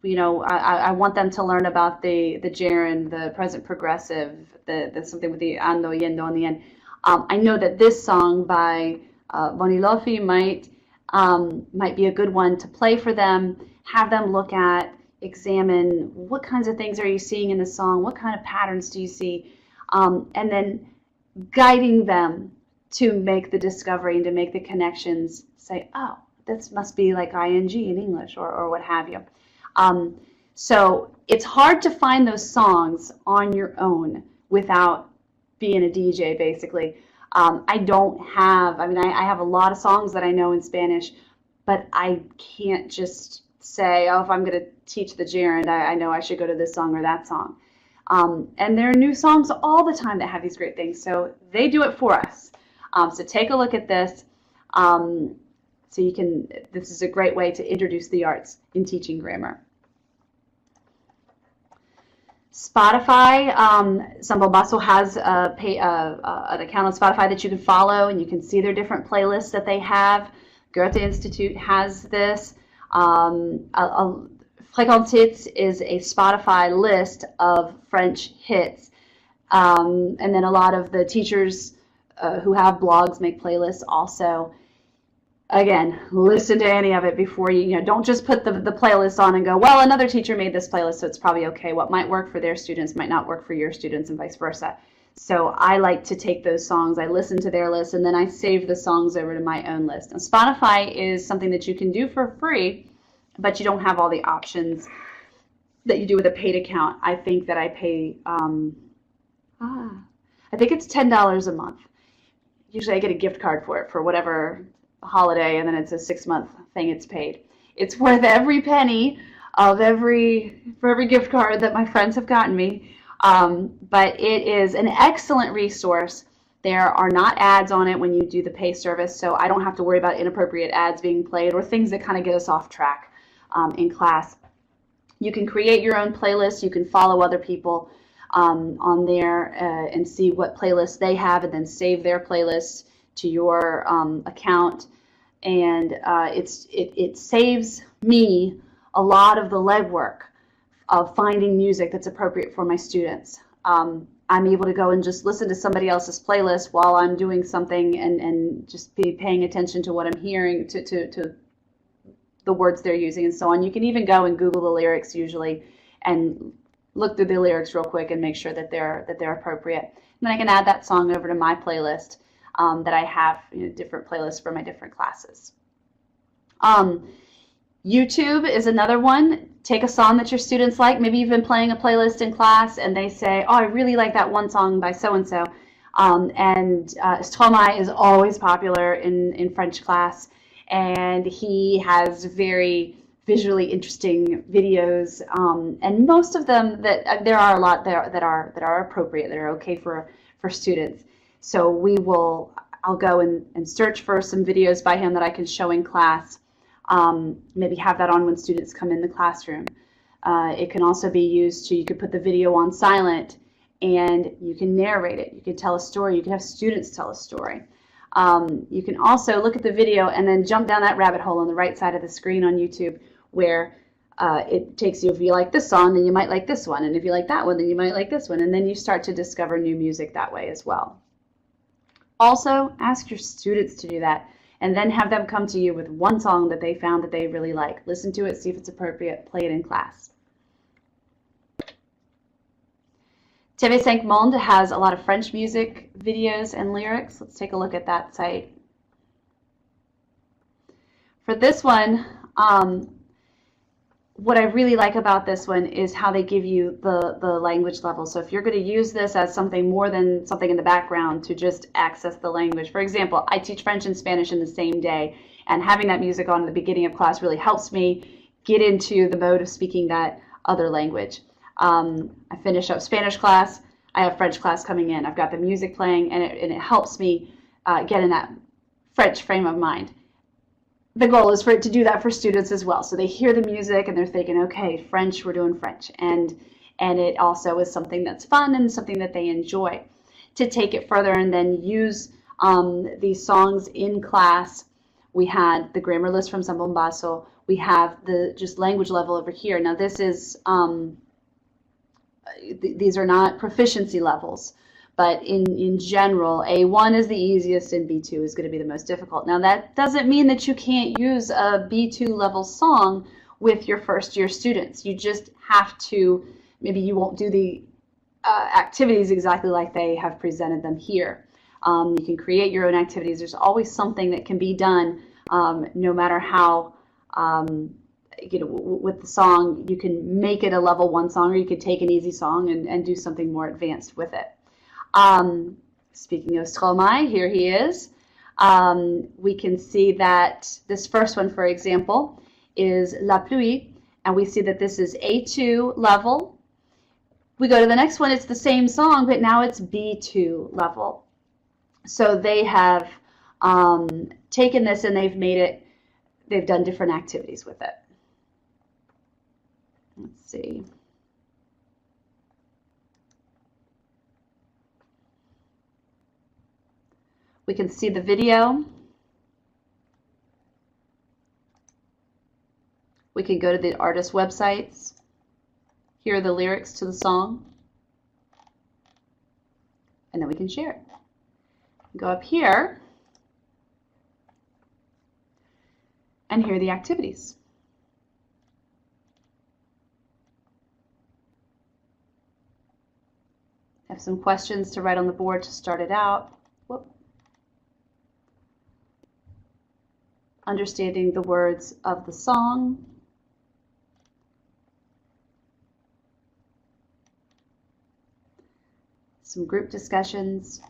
want them to learn about the gerund, the present progressive, the something with the ando, yendo on the end. I know that this song by Bonilofi might be a good one to play for them, have them look at, examine what kinds of things are you seeing in the song, what kind of patterns do you see, and then guiding them to make the discovery and to make the connections, say, oh, this must be like ing in English, or what have you. So it's hard to find those songs on your own without being a DJ, basically. I have a lot of songs that I know in Spanish, but I can't just say, oh, if I'm going to teach the gerund, I know I should go to this song or that song. And there are new songs all the time that have these great things, so they do it for us. So take a look at this. So you can, this is a great way to introduce the arts in teaching grammar. Spotify, Samba Basso has an account on Spotify that you can follow, and you can see their different playlists that they have. Goethe Institute has this. Fréquents Hits is a Spotify list of French hits. And then a lot of the teachers who have blogs make playlists also. Again, listen to any of it before you don't just put the playlist on and go, well, another teacher made this playlist, so it's probably okay. What might work for their students might not work for your students, and vice versa. So I like to take those songs, I listen to their list, and then I save the songs over to my own list. Now, Spotify is something that you can do for free, but you don't have all the options that you do with a paid account. I think that I pay, I think it's $10 a month. Usually I get a gift card for it for whatever holiday, and then it's a 6-month thing it's paid. It's worth every penny of for every gift card that my friends have gotten me. But it is an excellent resource. There are not ads on it when you do the pay service, so I don't have to worry about inappropriate ads being played or things that kind of get us off track in class. You can create your own playlist. You can follow other people on there and see what playlists they have, and then save their playlists to your account. And it saves me a lot of the legwork of finding music that's appropriate for my students. I'm able to go and just listen to somebody else's playlist while I'm doing something and just be paying attention to what I'm hearing, to the words they're using and so on. You can even go and Google the lyrics usually and look through the lyrics real quick and make sure that they're appropriate. And then I can add that song over to my playlist that I have, different playlists for my different classes. YouTube is another one. Take a song that your students like. Maybe you've been playing a playlist in class and they say, oh, I really like that one song by so-and-so. Stromae is always popular in French class, and he has very visually interesting videos, and most of them there are a lot that are appropriate, that are okay for students. So I'll go and search for some videos by him that I can show in class. Maybe have that on when students come in the classroom. It can also be used you could put the video on silent and you can narrate it. You can tell a story. You can have students tell a story. You can also look at the video and then jump down that rabbit hole on the right side of the screen on YouTube, where it takes you, if you like this song, then you might like this one, and if you like that one, then you might like this one, and then you start to discover new music that way as well. Also, ask your students to do that, and then have them come to you with one song that they found that they really like. Listen to it, see if it's appropriate, play it in class. TV5 Monde has a lot of French music videos and lyrics. Let's take a look at that site. For this one, what I really like about this one is how they give you the language level. So if you're going to use this as something more than something in the background to just access the language. For example, I teach French and Spanish in the same day, and having that music on at the beginning of class really helps me get into the mode of speaking that other language. I finish up Spanish class, I have French class coming in. I've got the music playing, and it helps me get in that French frame of mind. The goal is for it to do that for students as well. So they hear the music and they're thinking, okay, French, we're doing French. And it also is something that's fun and something that they enjoy. To take it further and then use these songs in class, we had the grammar list from Samba Basso. We have the just language level over here. Now this is, these are not proficiency levels, but in general, A1 is the easiest and B2 is going to be the most difficult. Now that doesn't mean that you can't use a B2 level song with your first year students. You just have to, maybe you won't do the activities exactly like they have presented them here. You can create your own activities. There's always something that can be done, no matter how, with the song, you can make it a level 1 song, or you could take an easy song and do something more advanced with it. Speaking of Stromae, here he is. We can see that this first one, for example, is La Pluie, and we see that this is A2 level. We go to the next one, it's the same song, but now it's B2 level. So they have taken this and they've done different activities with it. Let's see. We can see the video. We can go to the artist websites. Here are the lyrics to the song. And then we can share it. Go up here. And here are the activities. Have some questions to write on the board to start it out. Whoop. Understanding the words of the song. Some group discussions.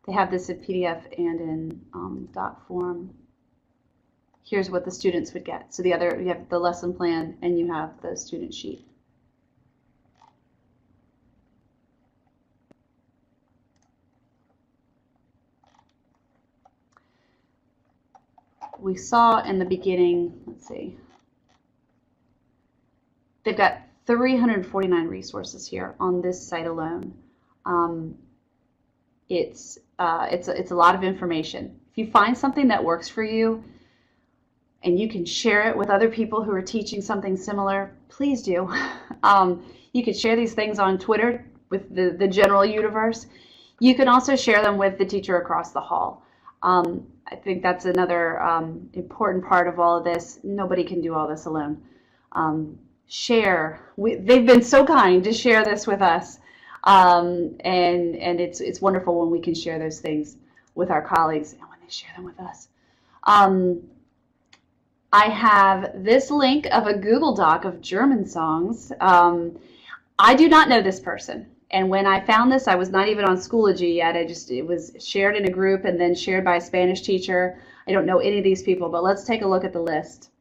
They have this in PDF and in doc form. Here's what the students would get. So you have the lesson plan and you have the student sheet. We saw in the beginning, let's see, they've got 349 resources here on this site alone. It's a lot of information. If you find something that works for you and you can share it with other people who are teaching something similar, please do. You can share these things on Twitter with the general universe. You can also share them with the teacher across the hall. I think that's another important part of all of this. Nobody can do all this alone. Share. They've been so kind to share this with us. And it's wonderful when we can share those things with our colleagues and when they share them with us. I have this link of a Google Doc of German songs. I do not know this person. And when I found this, I was not even on Schoology yet. It was shared in a group and then shared by a Spanish teacher. I don't know any of these people, but let's take a look at the list.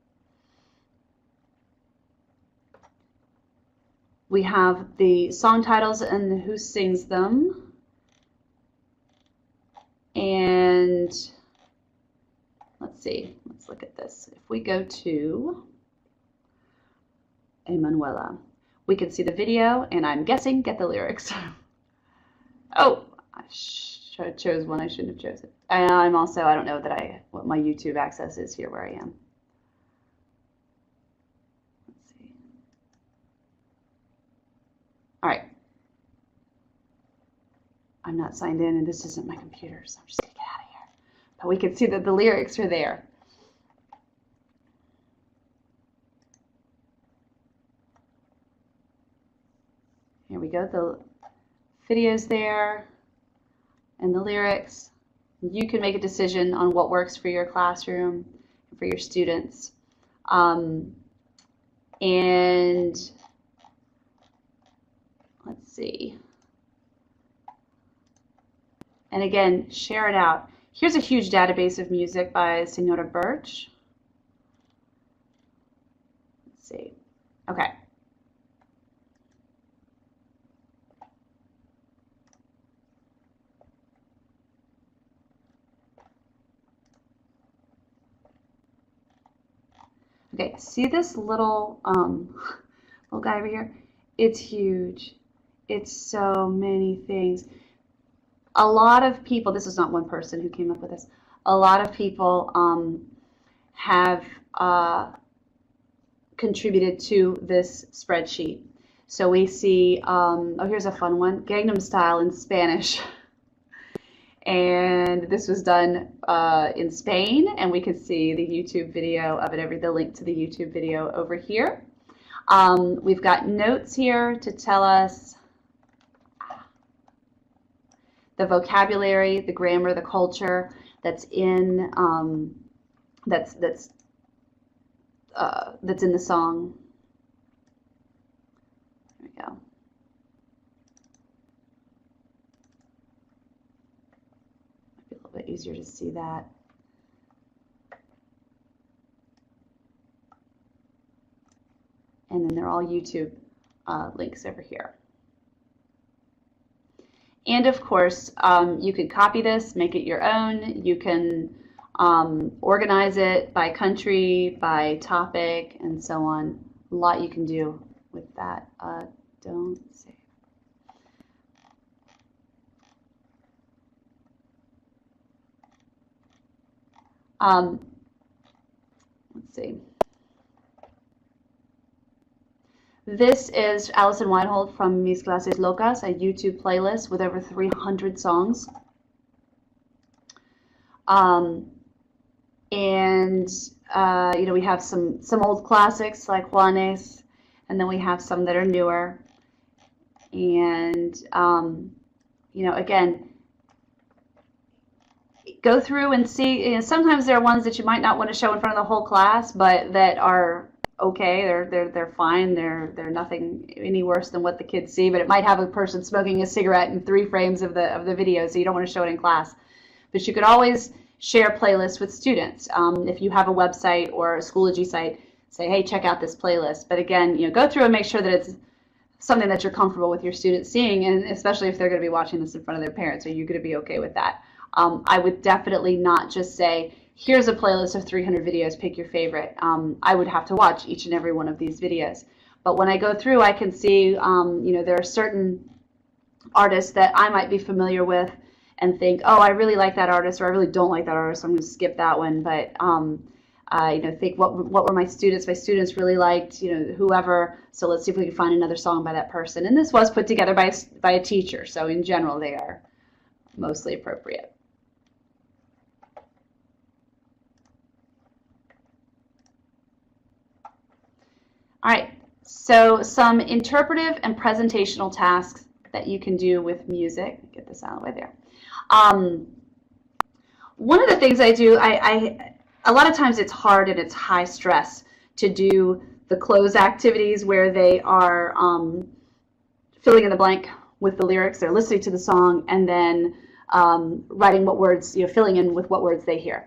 We have the song titles and who sings them. And let's see, let's look at this. If we go to Emanuela, we can see the video and I'm guessing get the lyrics. Oh, I chose one I shouldn't have chosen. And I'm also, I don't know what my YouTube access is here where I am. All right. I'm not signed in and this isn't my computer, so I'm just going to get out of here. But we can see that the lyrics are there. Here we go. The video's there and the lyrics. You can make a decision on what works for your classroom and for your students. And let's see. And again, share it out. Here's a huge database of music by Senora Birch. Let's see. Okay. Okay, see this little guy over here? It's huge. It's so many things. A lot of people, this is not one person who came up with this, a lot of people have contributed to this spreadsheet. So we see, oh, here's a fun one, Gangnam Style in Spanish. And this was done in Spain, and we can see the YouTube video of it, the link to the YouTube video over here. We've got notes here to tell us the vocabulary, the grammar, the culture that's in that's in the song. There we go. Might be a little bit easier to see that. And then they're all YouTube links over here. And of course, you can copy this, make it your own. You can organize it by country, by topic, and so on. A lot you can do with that. Don't save. Um, let's see. This is Allison Weinhold from Mis Clases Locas, a YouTube playlist with over 300 songs. You know, we have some old classics like Juanes, and then we have some that are newer. And, you know, again, go through and see. You know, sometimes there are ones that you might not want to show in front of the whole class, but that are okay. They're fine. They're nothing any worse than what the kids see. But it might have a person smoking a cigarette in 3 frames of the video, so you don't want to show it in class. But you could always share playlists with students. If you have a website or a Schoology site, say, hey, check out this playlist. But again, you know, go through and make sure that it's something that you're comfortable with your students seeing, and especially if they're going to be watching this in front of their parents, are you going to be okay with that? I would definitely not just say, here's a playlist of 300 videos, pick your favorite. I would have to watch each and every one of these videos. But when I go through, I can see, you know, there are certain artists that I might be familiar with and think, oh, I really like that artist, or I really don't like that artist, so I'm going to skip that one. But you know, think what were my students? My students really liked, you know, whoever. So let's see if we can find another song by that person. And this was put together by a teacher, so in general they are mostly appropriate. All right, so some interpretive and presentational tasks that you can do with music. Get this out of the way there. One of the things I do, a lot of times it's hard and it's high stress to do the close activities where they are filling in the blank with the lyrics. They're listening to the song and then writing what words, you know, filling in with what words they hear.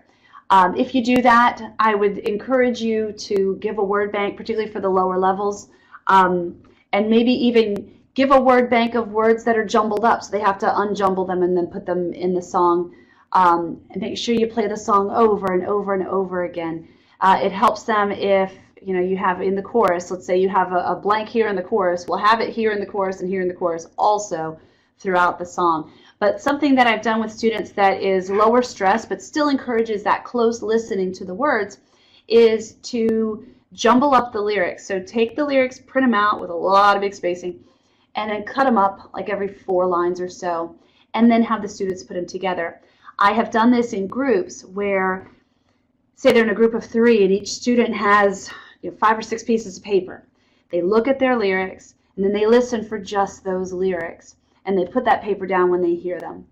If you do that, I would encourage you to give a word bank, particularly for the lower levels, and maybe even give a word bank of words that are jumbled up, so they have to unjumble them and then put them in the song. And make sure you play the song over and over and over again. It helps them if, you know, you have in the chorus, let's say you have a blank here in the chorus, we'll have it here in the chorus and here in the chorus also throughout the song. But something that I've done with students that is lower stress but still encourages that close listening to the words is to jumble up the lyrics. So take the lyrics, print them out with a lot of big spacing, and then cut them up like every 4 lines or so, and then have the students put them together. I have done this in groups where, say they're in a group of 3 and each student has, you know, 5 or 6 pieces of paper. They look at their lyrics and then they listen for just those lyrics, and they put that paper down when they hear them.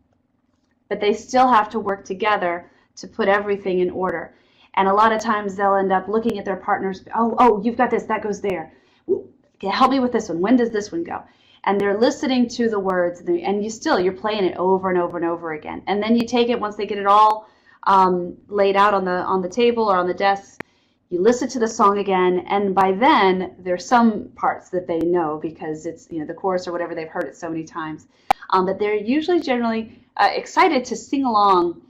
But they still have to work together to put everything in order. And a lot of times they'll end up looking at their partners, oh, you've got this, that goes there. Help me with this one. When does this one go? And they're listening to the words, and you're playing it over and over and over again. And then you take it, once they get it all laid out on the table or on the desk, you listen to the song again, and by then there's some parts that they know because it's, you know, the chorus or whatever, they've heard it so many times. But they're usually generally excited to sing along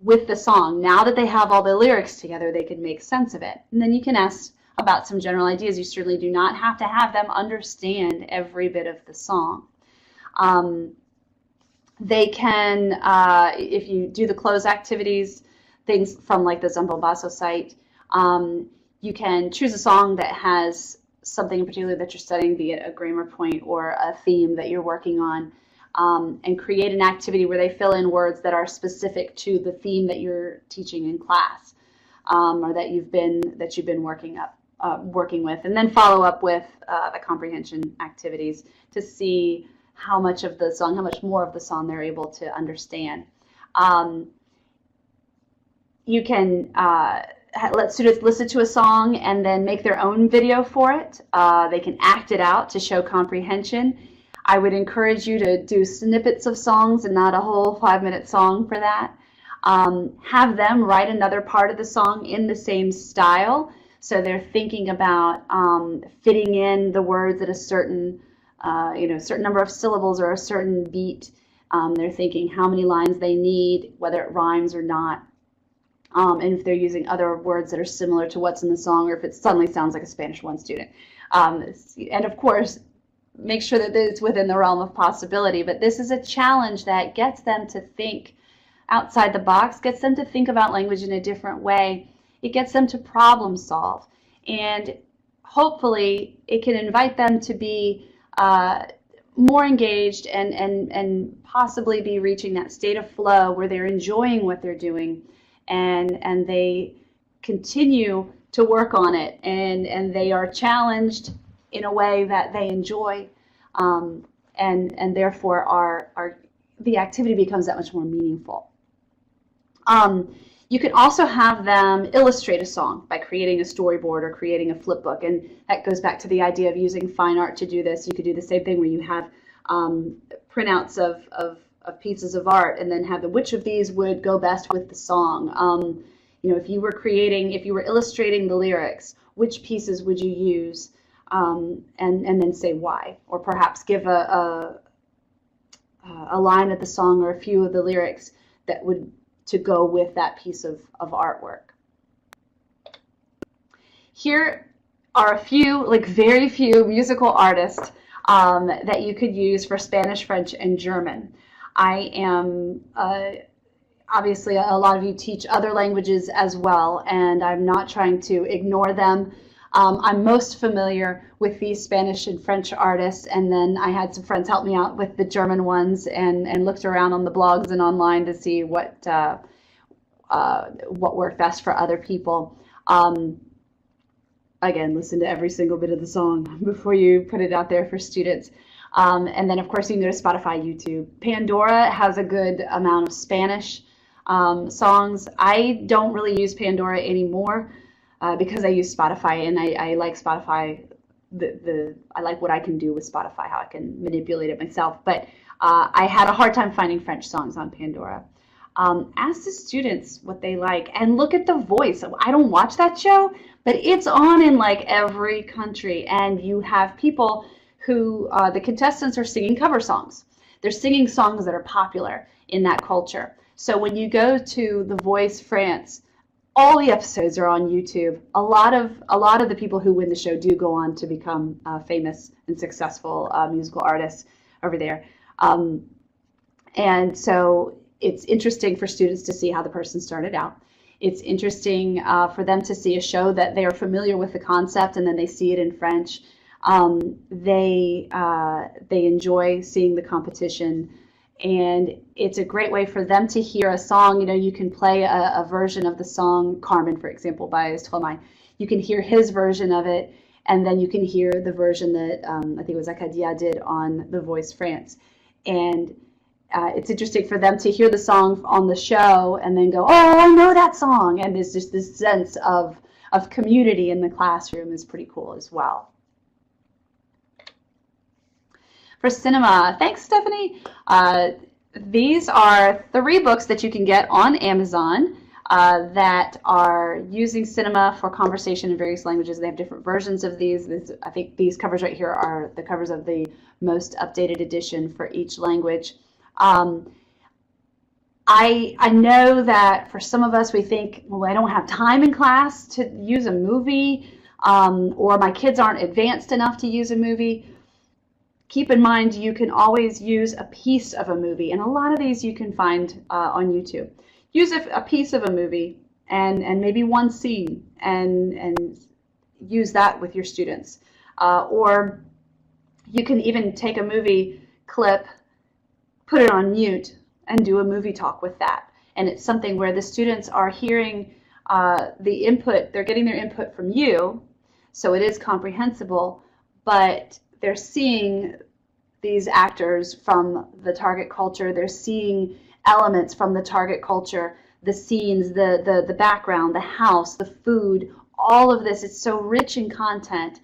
with the song. Now that they have all the lyrics together, they can make sense of it. And then you can ask about some general ideas. You certainly do not have to have them understand every bit of the song. They can, if you do the close activities, things from like the Zambombasso site, you can choose a song that has something in particular that you're studying, be it a grammar point or a theme that you're working on, and create an activity where they fill in words that are specific to the theme that you're teaching in class, or that you've been working with, and then follow up with the comprehension activities to see how much more of the song they're able to understand. You can let students listen to a song and then make their own video for it. They can act it out to show comprehension. I would encourage you to do snippets of songs and not a whole 5-minute song for that. Have them write another part of the song in the same style. So they're thinking about fitting in the words at a certain, certain number of syllables or a certain beat. They're thinking how many lines they need, whether it rhymes or not, and if they're using other words that are similar to what's in the song, or if it suddenly sounds like a Spanish 1 student. And of course, make sure that it's within the realm of possibility. But this is a challenge that gets them to think outside the box, gets them to think about language in a different way. It gets them to problem solve. And hopefully it can invite them to be more engaged and possibly be reaching that state of flow where they're enjoying what they're doing, and they continue to work on it, and they are challenged in a way that they enjoy, and therefore the activity becomes that much more meaningful. You can also have them illustrate a song by creating a storyboard or creating a flip book, and that goes back to the idea of using fine art to do this. You could do the same thing where you have printouts of pieces of art, and then have which of these would go best with the song. If you were illustrating the lyrics, which pieces would you use, and then say why, or perhaps give a line of the song or a few of the lyrics that would to go with that piece of artwork. Here are a few, very few musical artists that you could use for Spanish, French, and German. I am, obviously a lot of you teach other languages as well, and I'm not trying to ignore them. I'm most familiar with these Spanish and French artists, and then I had some friends help me out with the German ones, and looked around on the blogs and online to see what worked best for other people. Again, listen to every single bit of the song before you put it out there for students. And then, of course, you can go to Spotify, YouTube. Pandora has a good amount of Spanish songs. I don't really use Pandora anymore because I use Spotify, and I like Spotify. I like what I can do with Spotify, how I can manipulate it myself. But I had a hard time finding French songs on Pandora. Ask the students what they like, and look at The Voice. I don't watch that show, but it's on in every country, and you have people who, the contestants are singing cover songs. They're singing songs that are popular in that culture. So when you go to The Voice France, all the episodes are on YouTube. A lot of the people who win the show do go on to become famous and successful musical artists over there. And so it's interesting for students to see how the person started out. It's interesting for them to see a show that they are familiar with the concept, and then they see it in French. They enjoy seeing the competition, and it's a great way for them to hear a song. You can play a version of the song Carmen, for example, by Stromae. You can hear his version of it, and then you can hear the version that I think it was Akadia did on The Voice France. And it's interesting for them to hear the song on the show and then go, oh, I know that song. And there's just this sense of community in the classroom is pretty cool as well. For cinema, thanks, Stephanie. These are 3 books that you can get on Amazon that are using cinema for conversation in various languages. They have different versions of these. I think these covers right here are the covers of the most updated edition for each language. I know that for some of us, we think, well, I don't have time in class to use a movie, or my kids aren't advanced enough to use a movie. Keep in mind, you can always use a piece of a movie, and a lot of these you can find on YouTube. Use a piece of a movie and maybe one scene, and use that with your students. Or you can even take a movie clip, put it on mute, and do a movie talk with that. And it's something where the students are hearing the input, they're getting their input from you, so it is comprehensible, but they're seeing these actors from the target culture, they're seeing elements from the target culture, the scenes, the background, the house, the food, all of this. It's so rich in content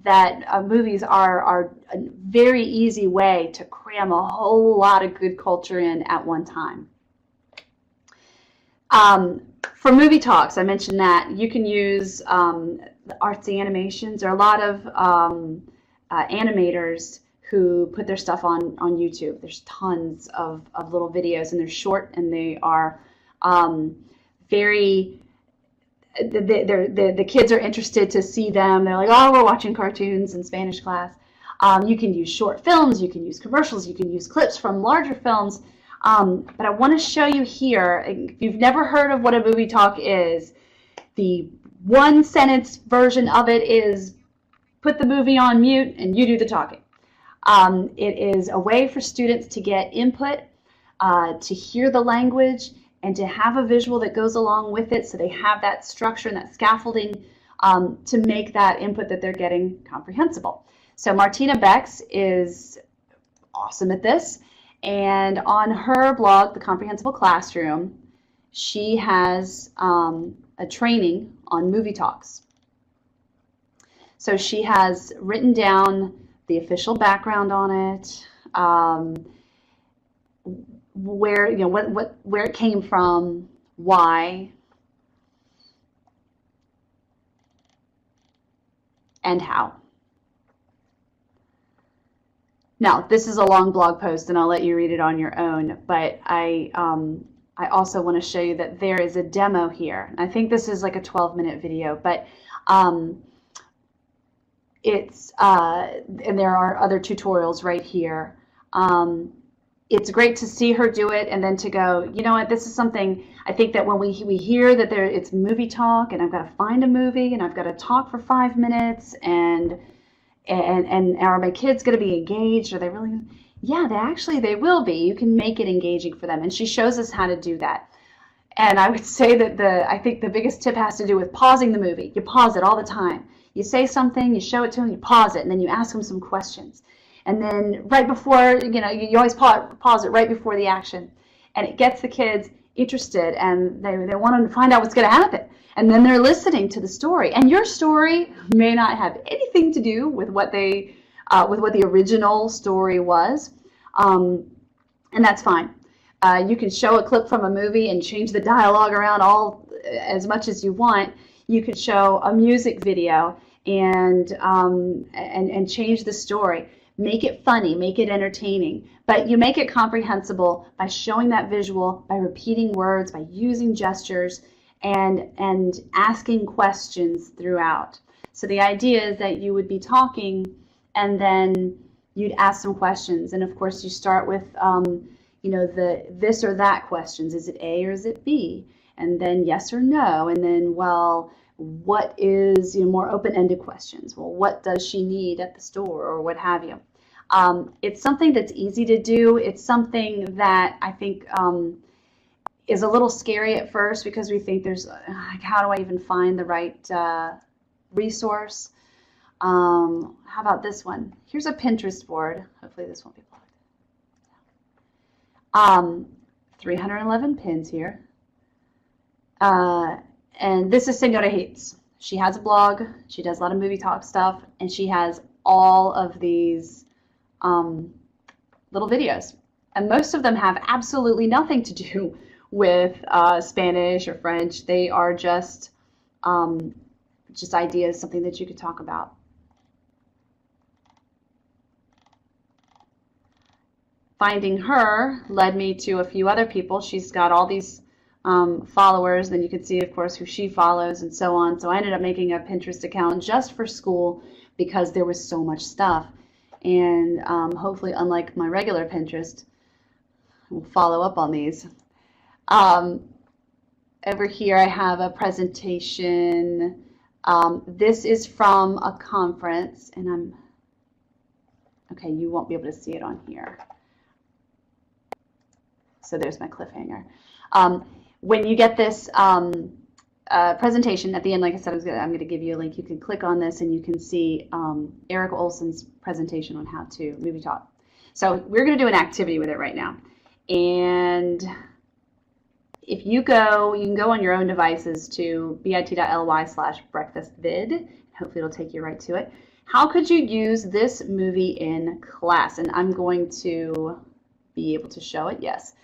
that movies are a very easy way to cram a whole lot of good culture in at one time. For movie talks, I mentioned that you can use the artsy animations. There are a lot of animators who put their stuff on YouTube. There's tons of little videos, and they're short, and they are very, the kids are interested to see them. They're like, oh, we're watching cartoons in Spanish class. You can use short films, you can use commercials, you can use clips from larger films. But I want to show you here, if you've never heard of what a movie talk is, the one sentence version of it is put the movie on mute and you do the talking. It is a way for students to get input, to hear the language, and to have a visual that goes along with it, so they have that structure and that scaffolding to make that input that they're getting comprehensible. So Martina Bex is awesome at this, and on her blog, The Comprehensible Classroom, she has a training on movie talks. So she has written down the official background on it, where, you know, where it came from, why, and how. Now, this is a long blog post, and I'll let you read it on your own, but I also want to show you that there is a demo here. I think this is like a 12-minute video, but and there are other tutorials right here. It's great to see her do it, and then to go, you know what, this is something, I think that when we hear that it's movie talk, and I've got to find a movie, and I've got to talk for 5 minutes, and are my kids going to be engaged? Are they really? Yeah, they will be. You can make it engaging for them, and she shows us how to do that. And I would say that I think the biggest tip has to do with pausing the movie. You pause it all the time. You say something, you show it to them, you pause it, and then you ask them some questions. And then right before, you know, you always pause it right before the action, and it gets the kids interested, and they want to find out what's going to happen. And then they're listening to the story, and your story may not have anything to do with what the original story was, and that's fine. You can show a clip from a movie and change the dialogue around as much as you want. You could show a music video and change the story. Make it funny, make it entertaining, but you make it comprehensible by showing that visual, by repeating words, by using gestures, and asking questions throughout. So the idea is that you would be talking, and then you'd ask some questions, and of course you start with you know, the this or that questions. Is it A or is it B? And then yes or no, and then, well, what is, you know, more open-ended questions. Well, what does she need at the store, or what have you? It's something that's easy to do. It's something that I think is a little scary at first, because we think there's, like, how do I even find the right resource? How about this one? Here's a Pinterest board. Hopefully this won't be plugged. 311 pins here. And this is Senora Hates. She has a blog. She does a lot of movie talk stuff, and she has all of these little videos. And most of them have absolutely nothing to do with Spanish or French. They are just ideas, something that you could talk about. Finding her led me to a few other people. She's got all these followers. Then you can see, of course, who she follows and so on. So I ended up making a Pinterest account just for school, because there was so much stuff. And hopefully, unlike my regular Pinterest, we'll follow up on these. Over here I have a presentation. This is from a conference, and okay, you won't be able to see it on here. So there's my cliffhanger. When you get this presentation at the end, like I said, I'm going to give you a link. You can click on this and you can see Eric Olson's presentation on how to movie talk. So we're going to do an activity with it right now. And if you go, you can go on your own devices to bit.ly/breakfastvid. Hopefully it'll take you right to it. How could you use this movie in class? And I'm going to be able to show it, yes.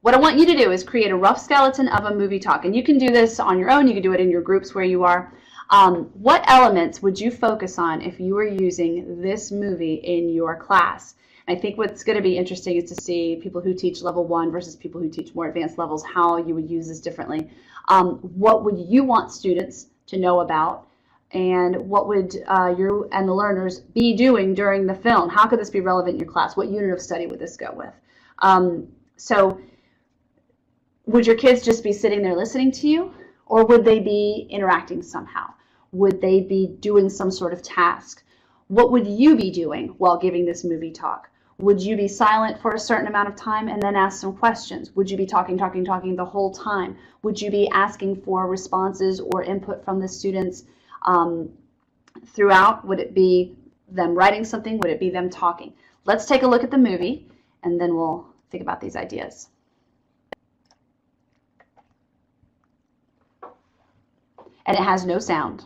What I want you to do is create a rough skeleton of a movie talk. And you can do this on your own. You can do it in your groups where you are. What elements would you focus on if you were using this movie in your class? I think what's going to be interesting is to see people who teach level 1 versus people who teach more advanced levels, how you would use this differently. What would you want students to know about? And what would you and the learners be doing during the film? How could this be relevant in your class? What unit of study would this go with? So would your kids just be sitting there listening to you, or would they be interacting somehow? Would they be doing some sort of task? What would you be doing while giving this movie talk? Would you be silent for a certain amount of time and then ask some questions? Would you be talking the whole time? Would you be asking for responses or input from the students throughout? Would it be them writing something? Would it be them talking? Let's take a look at the movie, and then we'll think about these ideas. And it has no sound.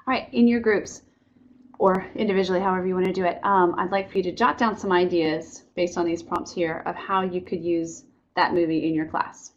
All right, in your groups or individually, however you want to do it, I'd like for you to jot down some ideas based on these prompts here of how you could use that movie in your class.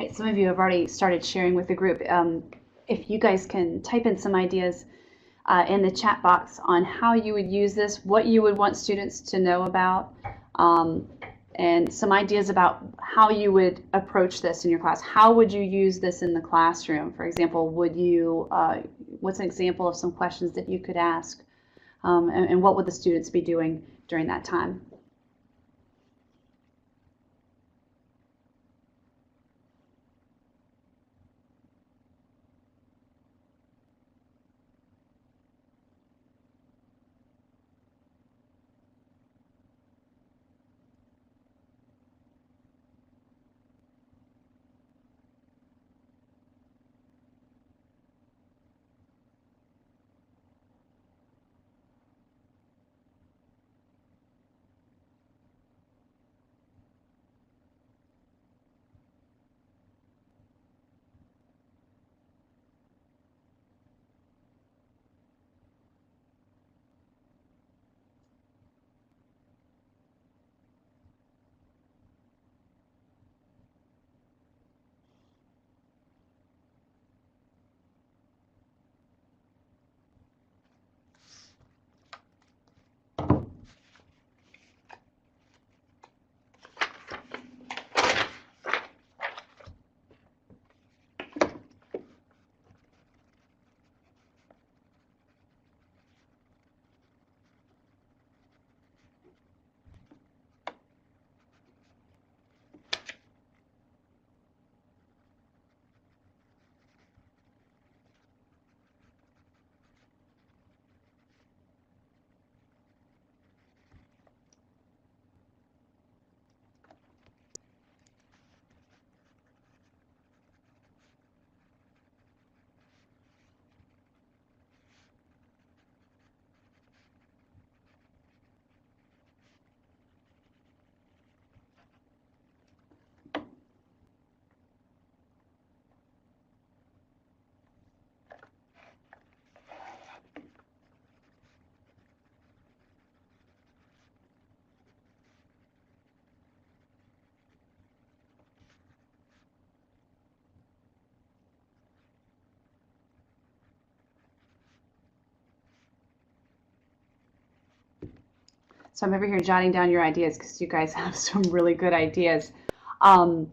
Right, some of you have already started sharing with the group. If you guys can type in some ideas in the chat box on how you would use this, what you would want students to know about, and some ideas about how you would approach this in your class. How would you use this in the classroom? For example, would you, what's an example of some questions that you could ask, and what would the students be doing during that time? So I'm over here jotting down your ideas because you guys have some really good ideas. The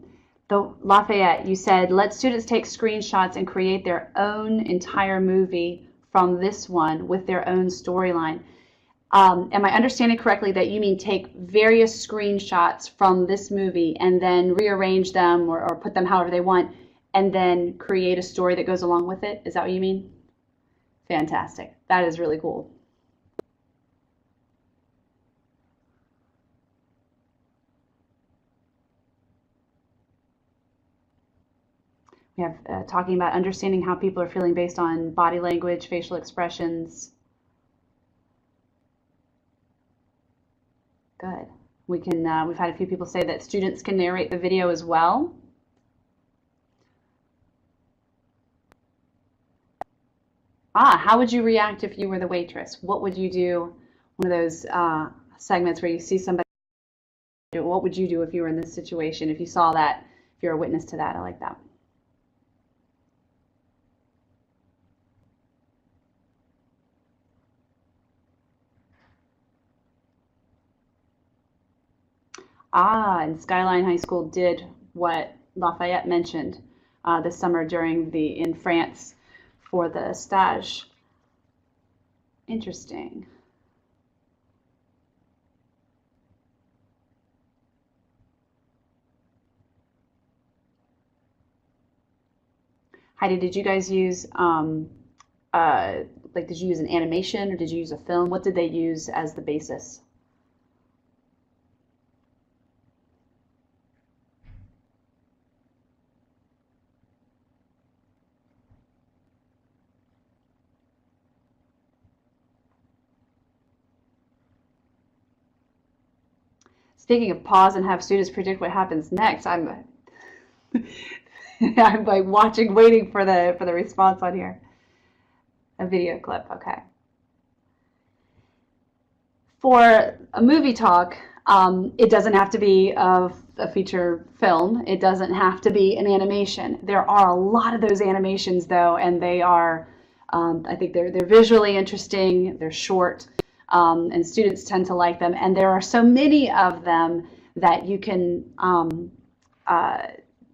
Lafayette, you said, let students take screenshots and create their own entire movie from this one with their own storyline. Am I understanding correctly that you mean take various screenshots from this movie and then rearrange them or put them however they want and then create a story that goes along with it? Is that what you mean? Fantastic. That is really cool. We have talking about understanding how people are feeling based on body language, facial expressions. Good. We can. We've had a few people say that students can narrate the video as well. How would you react if you were the waitress? What would you do? One of those segments where you see somebody. What would you do if you were in this situation? If you saw that, if you're a witness to that, I like that. And Skyline High School did what Lafayette mentioned this summer during in France for the stage. Interesting. Heidi, did you guys use did you use an animation or did you use a film? What did they use as the basis? Speaking of pause and have students predict what happens next, I'm I'm like watching, waiting for the response on here. A video clip, okay. For a movie talk, It doesn't have to be a feature film. It doesn't have to be an animation. There are a lot of those animations though, and they are, I think they're visually interesting, they're short, and students tend to like them. And there are so many of them that you can,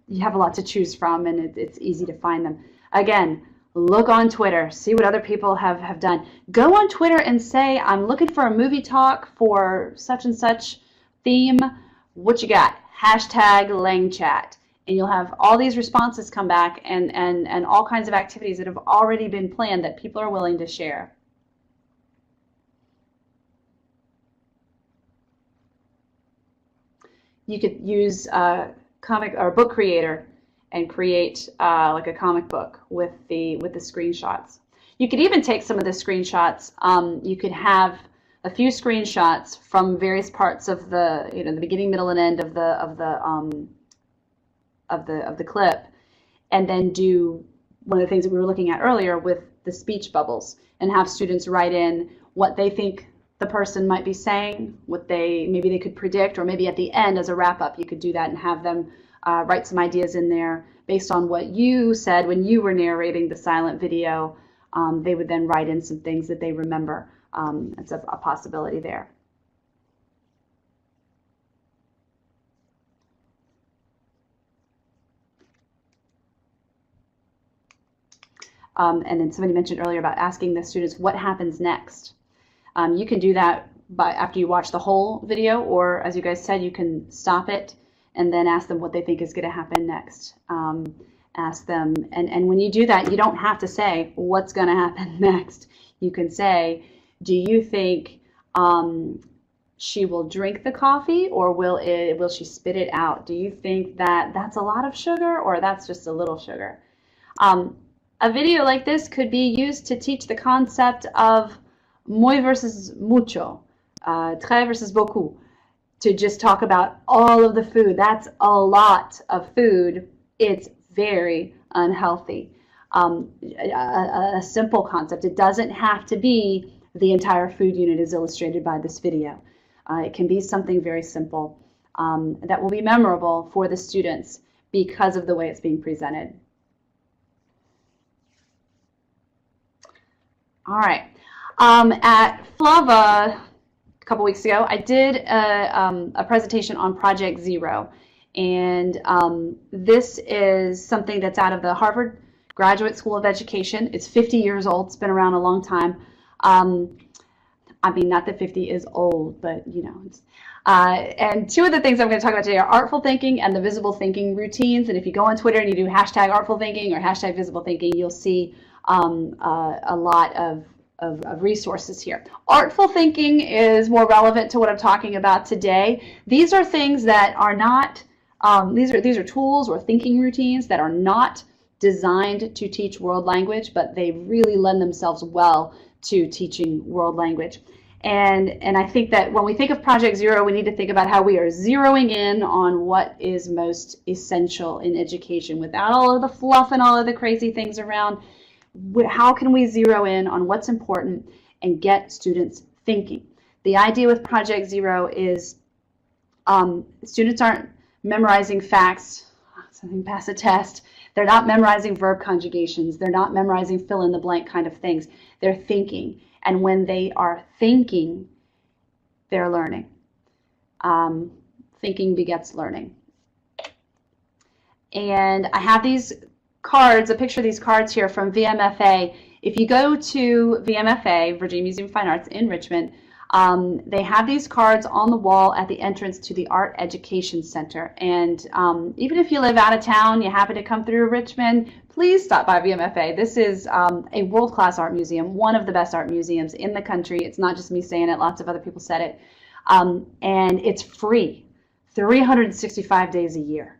you have a lot to choose from, and it's easy to find them. Again, look on Twitter, see what other people have done. Go on Twitter and say, I'm looking for a movie talk for such and such theme. What you got? Hashtag LangChat. And you'll have all these responses come back and all kinds of activities that have already been planned that people are willing to share. You could use a comic or book creator and create like a comic book with the screenshots. You could even take some of the screenshots. You could have a few screenshots from various parts of the the beginning, middle, and end of the clip, and then do one of the things that we were looking at earlier with the speech bubbles, and have students write in what they think the person might be saying, what maybe they could predict, or maybe at the end as a wrap up you could do that and have them write some ideas in there based on what you said when you were narrating the silent video. They would then write in some things that they remember. It's a possibility there. And then somebody mentioned earlier about asking the students what happens next. You can do that after you watch the whole video, or as you guys said, you can stop it and then ask them what they think is going to happen next. Ask them, and when you do that, you don't have to say what's going to happen next. You can say, do you think she will drink the coffee, or will she spit it out? Do you think that that's a lot of sugar, or that's just a little sugar? A video like this could be used to teach the concept of muy versus mucho, très versus beaucoup, to just talk about all of the food. That's a lot of food. It's very unhealthy. A simple concept. It doesn't have to be the entire food unit is illustrated by this video. It can be something very simple that will be memorable for the students because of the way it's being presented. All right. At FLAVA a couple weeks ago, I did a presentation on Project Zero. And this is something that's out of the Harvard Graduate School of Education. It's 50 years old. It's been around a long time. I mean, not that 50 is old, but you know. And two of the things I'm going to talk about today are artful thinking and the visible thinking routines. And if you go on Twitter and you do hashtag artful thinking or hashtag visible thinking, you'll see a lot of resources here. Artful thinking is more relevant to what I'm talking about today. These are things that are not, these are tools or thinking routines that are not designed to teach world language, but they really lend themselves well to teaching world language. And I think that when we think of Project Zero, we need to think about how we are zeroing in on what is most essential in education without all of the fluff and all of the crazy things around. How can we zero in on what's important and get students thinking? The idea with Project Zero is students aren't memorizing facts, something pass a test. They're not memorizing verb conjugations. They're not memorizing fill in the blank kind of things. They're thinking. And when they are thinking, they're learning. Thinking begets learning. And I have these cards, a picture of these cards here from VMFA. If you go to VMFA, Virginia Museum of Fine Arts in Richmond, they have these cards on the wall at the entrance to the Art Education Center. And even if you live out of town, you happen to come through Richmond, please stop by VMFA. This is a world-class art museum, one of the best art museums in the country. It's not just me saying it, lots of other people said it. And it's free, 365 days a year.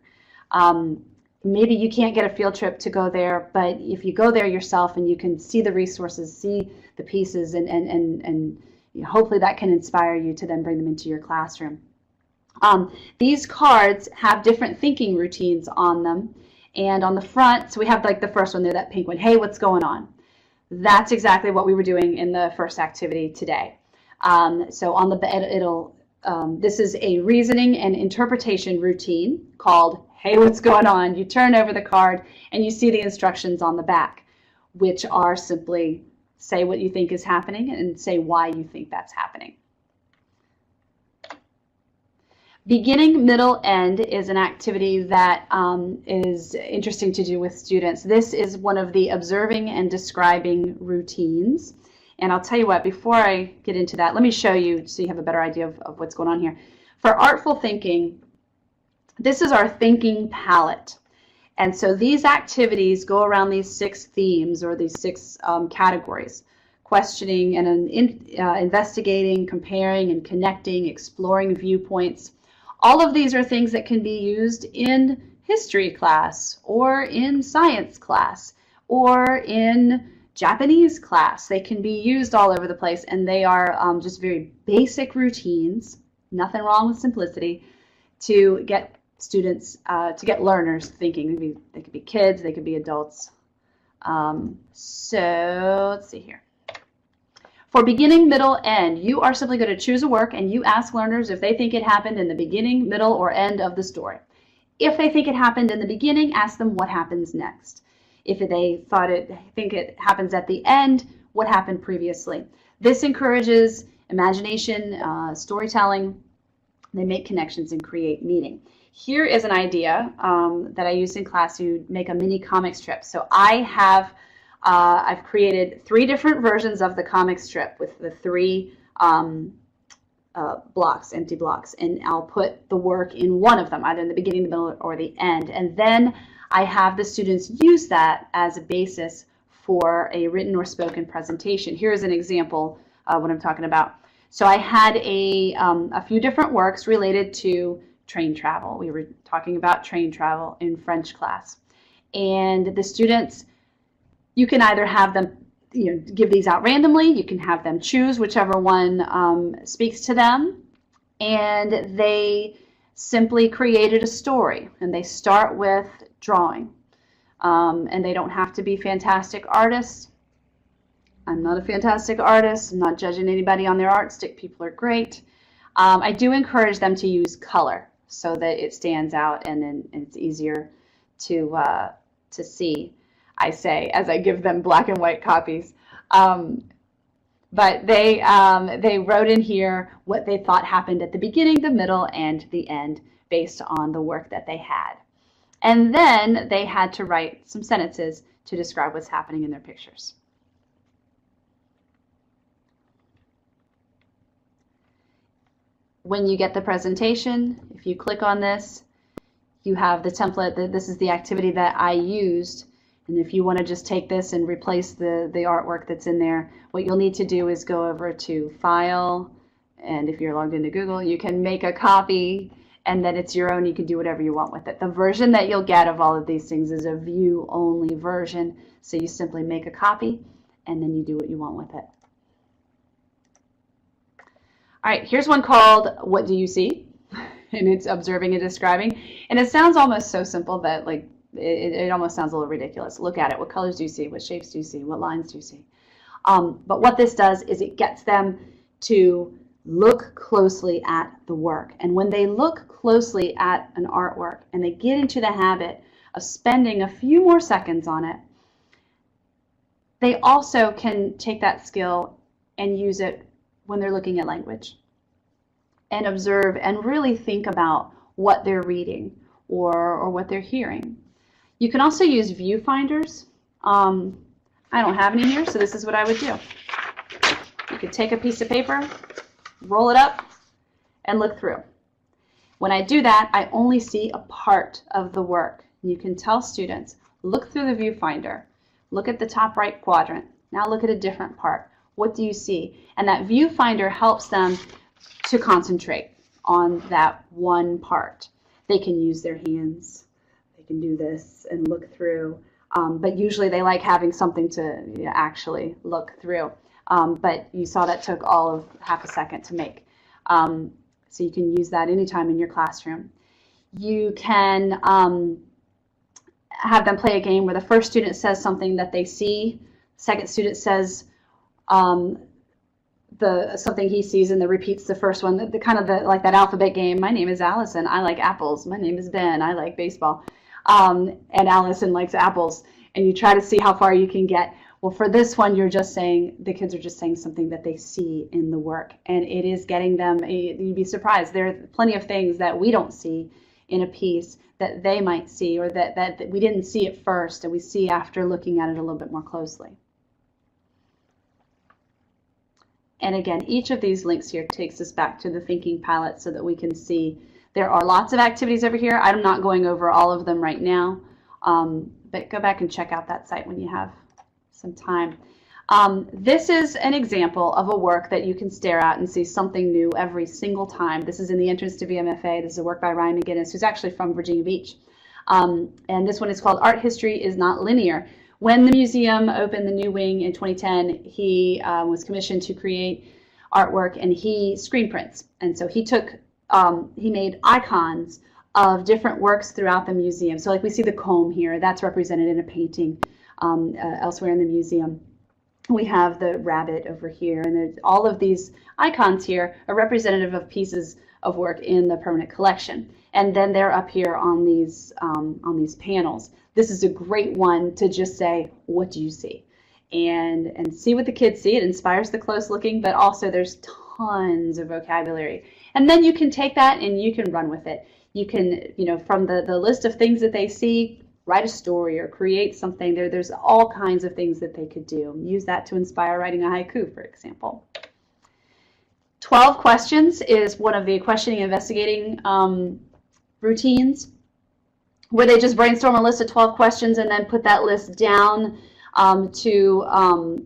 Maybe you can't get a field trip to go there, but if you go there yourself and you can see the resources, see the pieces, and hopefully that can inspire you to then bring them into your classroom. These cards have different thinking routines on them. And on the front, so we have like the first one there, that pink one. Hey, what's going on? That's exactly what we were doing in the first activity today. So on the it'll This is a reasoning and interpretation routine called Hey, what's going on? You turn over the card and you see the instructions on the back, which are simply say what you think is happening and say why you think that's happening. Beginning, middle, end is an activity that is interesting to do with students. This is one of the observing and describing routines. And I'll tell you what, before I get into that, let me show you so you have a better idea of what's going on here. For artful thinking, this is our thinking palette. And so these activities go around these 6 themes or these 6 categories: questioning and investigating, comparing and connecting, exploring viewpoints. All of these are things that can be used in history class or in science class or in Japanese class. They can be used all over the place, and they are just very basic routines, nothing wrong with simplicity, to get students, to get learners thinking. They could be kids, they could be adults. So let's see here. For beginning, middle, end, you are simply going to choose a work and you ask learners if they think it happened in the beginning, middle, or end of the story. If they think it happened in the beginning, ask them what happens next. If they think it happens at the end, what happened previously. This encourages imagination, storytelling. They make connections and create meaning. Here is an idea that I used in class to make a mini comic strip. So I've created 3 different versions of the comic strip with the 3 blocks, empty blocks, and I'll put the work in one of them, either in the beginning, the middle, or the end. And then I have the students use that as a basis for a written or spoken presentation. Here's an example of what I'm talking about. So I had a few different works related to train travel. We were talking about train travel in French class. And the students, you can either have them give these out randomly, you can have them choose whichever one speaks to them, and they simply created a story, and they start with drawing. And they don't have to be fantastic artists. I'm not a fantastic artist. I'm not judging anybody on their art stick. People are great. I do encourage them to use color so that it stands out and it's easier to see, I say, as I give them black and white copies. But they wrote in here what they thought happened at the beginning, the middle, and the end based on the work that they had. And then they had to write some sentences to describe what's happening in their pictures. When you get the presentation, if you click on this, you have the template. This is the activity that I used. And if you want to just take this and replace the artwork that's in there, what you'll need to do is go over to File, and if you're logged into Google, you can make a copy, and then it's your own. You can do whatever you want with it. The version that you'll get of all of these things is a view-only version, so you simply make a copy, and then you do what you want with it. All right, here's one called What Do You See? And it's observing and describing. And it sounds almost so simple that it almost sounds a little ridiculous. Look at it. What colors do you see? What shapes do you see? What lines do you see? But what this does is it gets them to look closely at the work. And when they look closely at an artwork and they get into the habit of spending a few more seconds on it, they also can take that skill and use it when they're looking at language and observe and really think about what they're reading or what they're hearing. You can also use viewfinders. I don't have any here, so this is what I would do. You could take a piece of paper, roll it up, and look through. When I do that, I only see a part of the work. You can tell students, look through the viewfinder, look at the top right quadrant, now look at a different part. What do you see? And that viewfinder helps them to concentrate on that one part. They can use their hands. They can do this and look through. But usually they like having something to actually look through. But you saw that took all of half a second to make. So you can use that anytime in your classroom. You can have them play a game where the first student says something that they see, second student says something he sees and that repeats the first one, the kind of like that alphabet game. My name is Allison. I like apples. My name is Ben. I like baseball. And Allison likes apples. And you try to see how far you can get. Well, for this one, you're just saying, the kids are just saying something that they see in the work. And it is getting them, you'd be surprised. There are plenty of things that we don't see in a piece that they might see, or that we didn't see at first and we see after looking at it a little bit more closely. And again, each of these links here takes us back to the thinking palette so that we can see there are lots of activities over here. I'm not going over all of them right now, but go back and check out that site when you have some time. This is an example of a work that you can stare at and see something new every single time. This is in the entrance to VMFA. This is a work by Ryan McGinnis, who's actually from Virginia Beach. And this one is called Art History is Not Linear. When the museum opened the new wing in 2010, he was commissioned to create artwork, and he screen prints. And so he took, he made icons of different works throughout the museum. So like we see the comb here, that's represented in a painting elsewhere in the museum. We have the rabbit over here, and there's all of these icons here are representative of pieces of work in the permanent collection. And then they're up here on these panels. This is a great one to just say, what do you see? And see what the kids see. It inspires the close looking, but also there's tons of vocabulary. And then you can take that and you can run with it. You can, from the list of things that they see, write a story or create something. There's all kinds of things that they could do. Use that to inspire writing a haiku, for example. 12 questions is one of the questioning investigating routines, where they just brainstorm a list of 12 questions and then put that list down to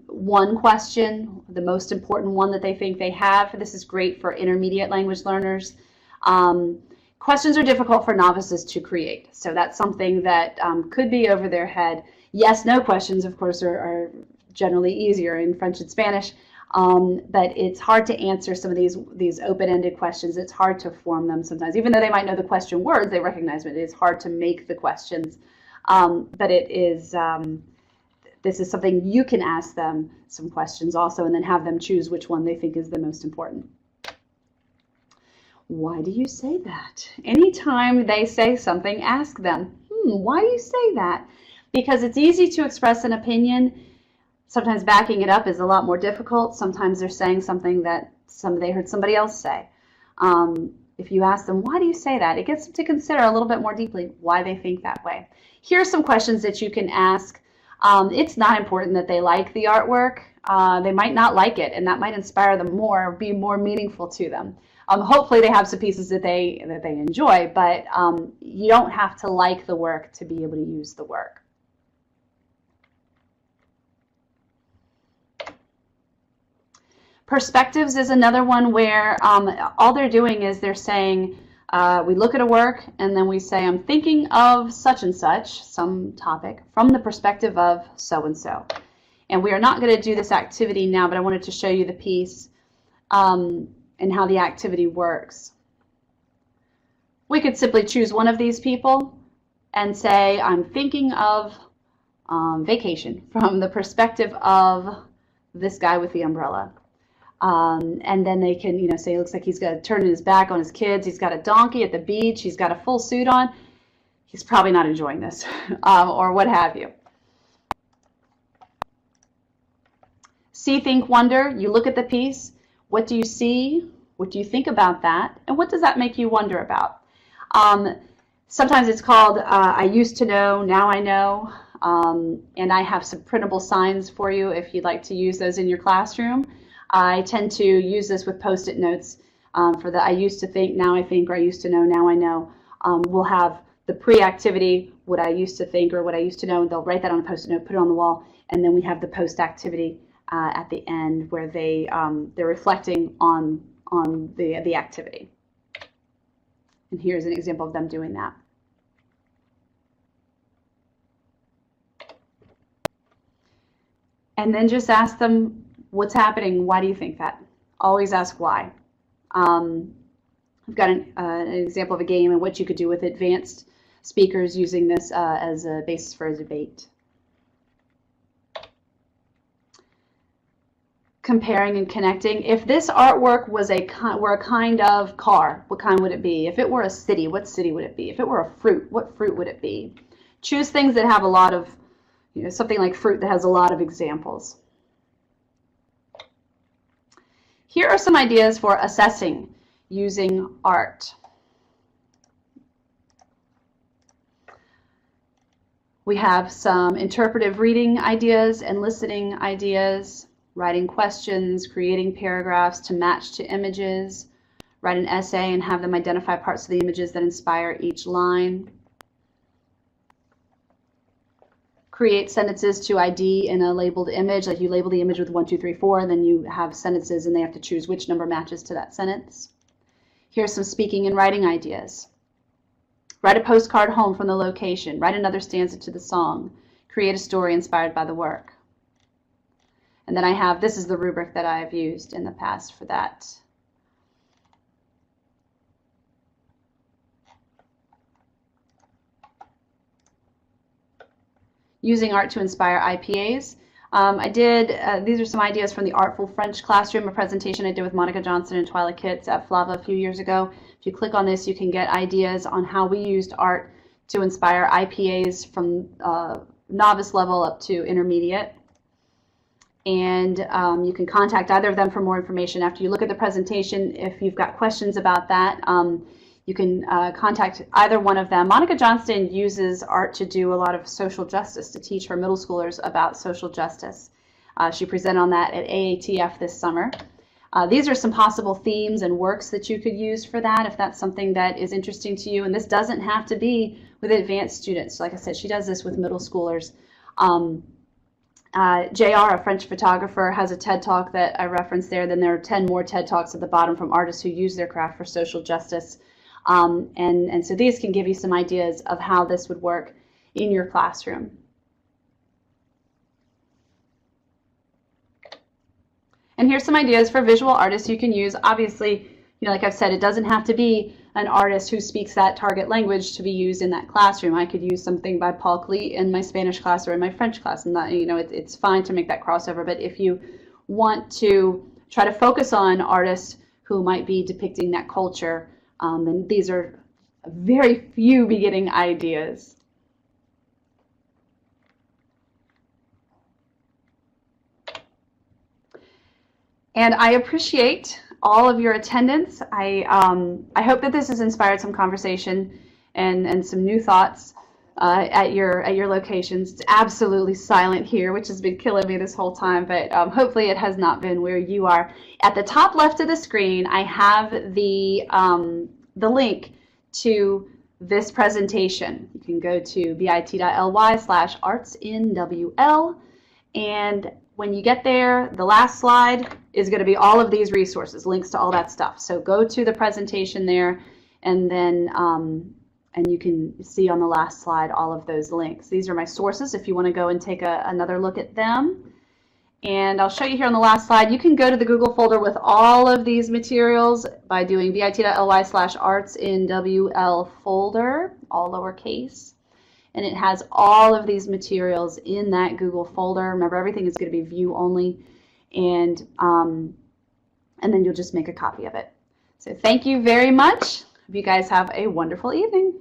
one question, the most important one that they think they have. This is great for intermediate language learners. Questions are difficult for novices to create, so that's something that could be over their head. Yes, no questions, of course, are generally easier in French and Spanish, but it's hard to answer some of these open-ended questions. It's hard to form them sometimes. Even though they might know the question words, they recognize it. It's hard to make the questions, but it is, this is something you can ask them some questions also, and then have them choose which one they think is the most important. Why do you say that? Anytime they say something, ask them, why do you say that? Because it's easy to express an opinion. Sometimes backing it up is a lot more difficult. Sometimes they're saying something that they heard somebody else say. If you ask them, why do you say that? It gets them to consider a little bit more deeply why they think that way. Here are some questions that you can ask. It's not important that they like the artwork. They might not like it, and that might inspire them more, be more meaningful to them. Hopefully they have some pieces that they enjoy, but you don't have to like the work to be able to use the work. Perspectives is another one where all they're doing is they're saying, we look at a work and then we say, I'm thinking of such and such, some topic, from the perspective of so-and-so. And we are not going to do this activity now, but I wanted to show you the piece and how the activity works. We could simply choose one of these people and say, I'm thinking of vacation from the perspective of this guy with the umbrella. And then they can, say, it looks like he's got to turn his back on his kids. He's got a donkey at the beach. He's got a full suit on. He's probably not enjoying this, or what have you. See, think, wonder. You look at the piece. What do you see? What do you think about that? And what does that make you wonder about? Sometimes it's called I used to know, now I know. And I have some printable signs for you if you'd like to use those in your classroom. I tend to use this with Post-it notes for the I used to think, now I think, or I used to know, now I know. We'll have the pre-activity, what I used to think or what I used to know, and they'll write that on a Post-it note, put it on the wall, and then we have the post-activity at the end where they're reflecting on the activity. And here's an example of them doing that. And then just ask them, what's happening? Why do you think that? Always ask why. I've got an example of a game and what you could do with advanced speakers using this as a basis for a debate. comparing and connecting. If this artwork were a kind of car, what kind would it be? If it were a city, what city would it be? If it were a fruit, what fruit would it be? Choose things that have a lot of, something like fruit that has a lot of examples. Here are some ideas for assessing using art. We have some interpretive reading ideas and listening ideas, writing questions, creating paragraphs to match to images, write an essay and have them identify parts of the images that inspire each line, create sentences to ID in a labeled image, like you label the image with 1, 2, 3, 4, then you have sentences and they have to choose which number matches to that sentence. Here's some speaking and writing ideas. Write a postcard home from the location, write another stanza to the song, create a story inspired by the work. And then I have, this is the rubric that I have used in the past for that. Using art to inspire IPAs. These are some ideas from the Artful French Classroom, a presentation I did with Monica Johnson and Twyla Kitts at FLAVA a few years ago. If you click on this, you can get ideas on how we used art to inspire IPAs from novice level up to intermediate. And you can contact either of them for more information after you look at the presentation. If you've got questions about that, you can contact either one of them. Monica Johnston uses art to do a lot of social justice, to teach her middle schoolers about social justice. She presented on that at AATF this summer. These are some possible themes and works that you could use for that if that's something that is interesting to you. And this doesn't have to be with advanced students. Like I said, she does this with middle schoolers. JR, a French photographer, has a TED Talk that I referenced there. Then there are 10 more TED Talks at the bottom from artists who use their craft for social justice. And so these can give you some ideas of how this would work in your classroom. And here's some ideas for visual artists you can use. Obviously, like I've said, it doesn't have to be an artist who speaks that target language to be used in that classroom. I could use something by Paul Klee in my Spanish class or in my French class, and that, it's fine to make that crossover. But if you want to try to focus on artists who might be depicting that culture, then these are very few beginning ideas. And I appreciate all of your attendance. I hope that this has inspired some conversation and some new thoughts at your locations. It's absolutely silent here, which has been killing me this whole time, but hopefully it has not been where you are. At the top left of the screen, I have the link to this presentation. You can go to bit.ly/artsinwl, and when you get there, the last slide is going to be all of these resources, links to all that stuff. So go to the presentation there, and then and you can see on the last slide all of those links. These are my sources if you want to go and take another look at them. And I'll show you here on the last slide. You can go to the Google folder with all of these materials by doing bit.ly/artsinwl folder, all lowercase. And it has all of these materials in that Google folder. Remember, everything is going to be view only, and then you'll just make a copy of it. So thank you very much. Hope you guys have a wonderful evening.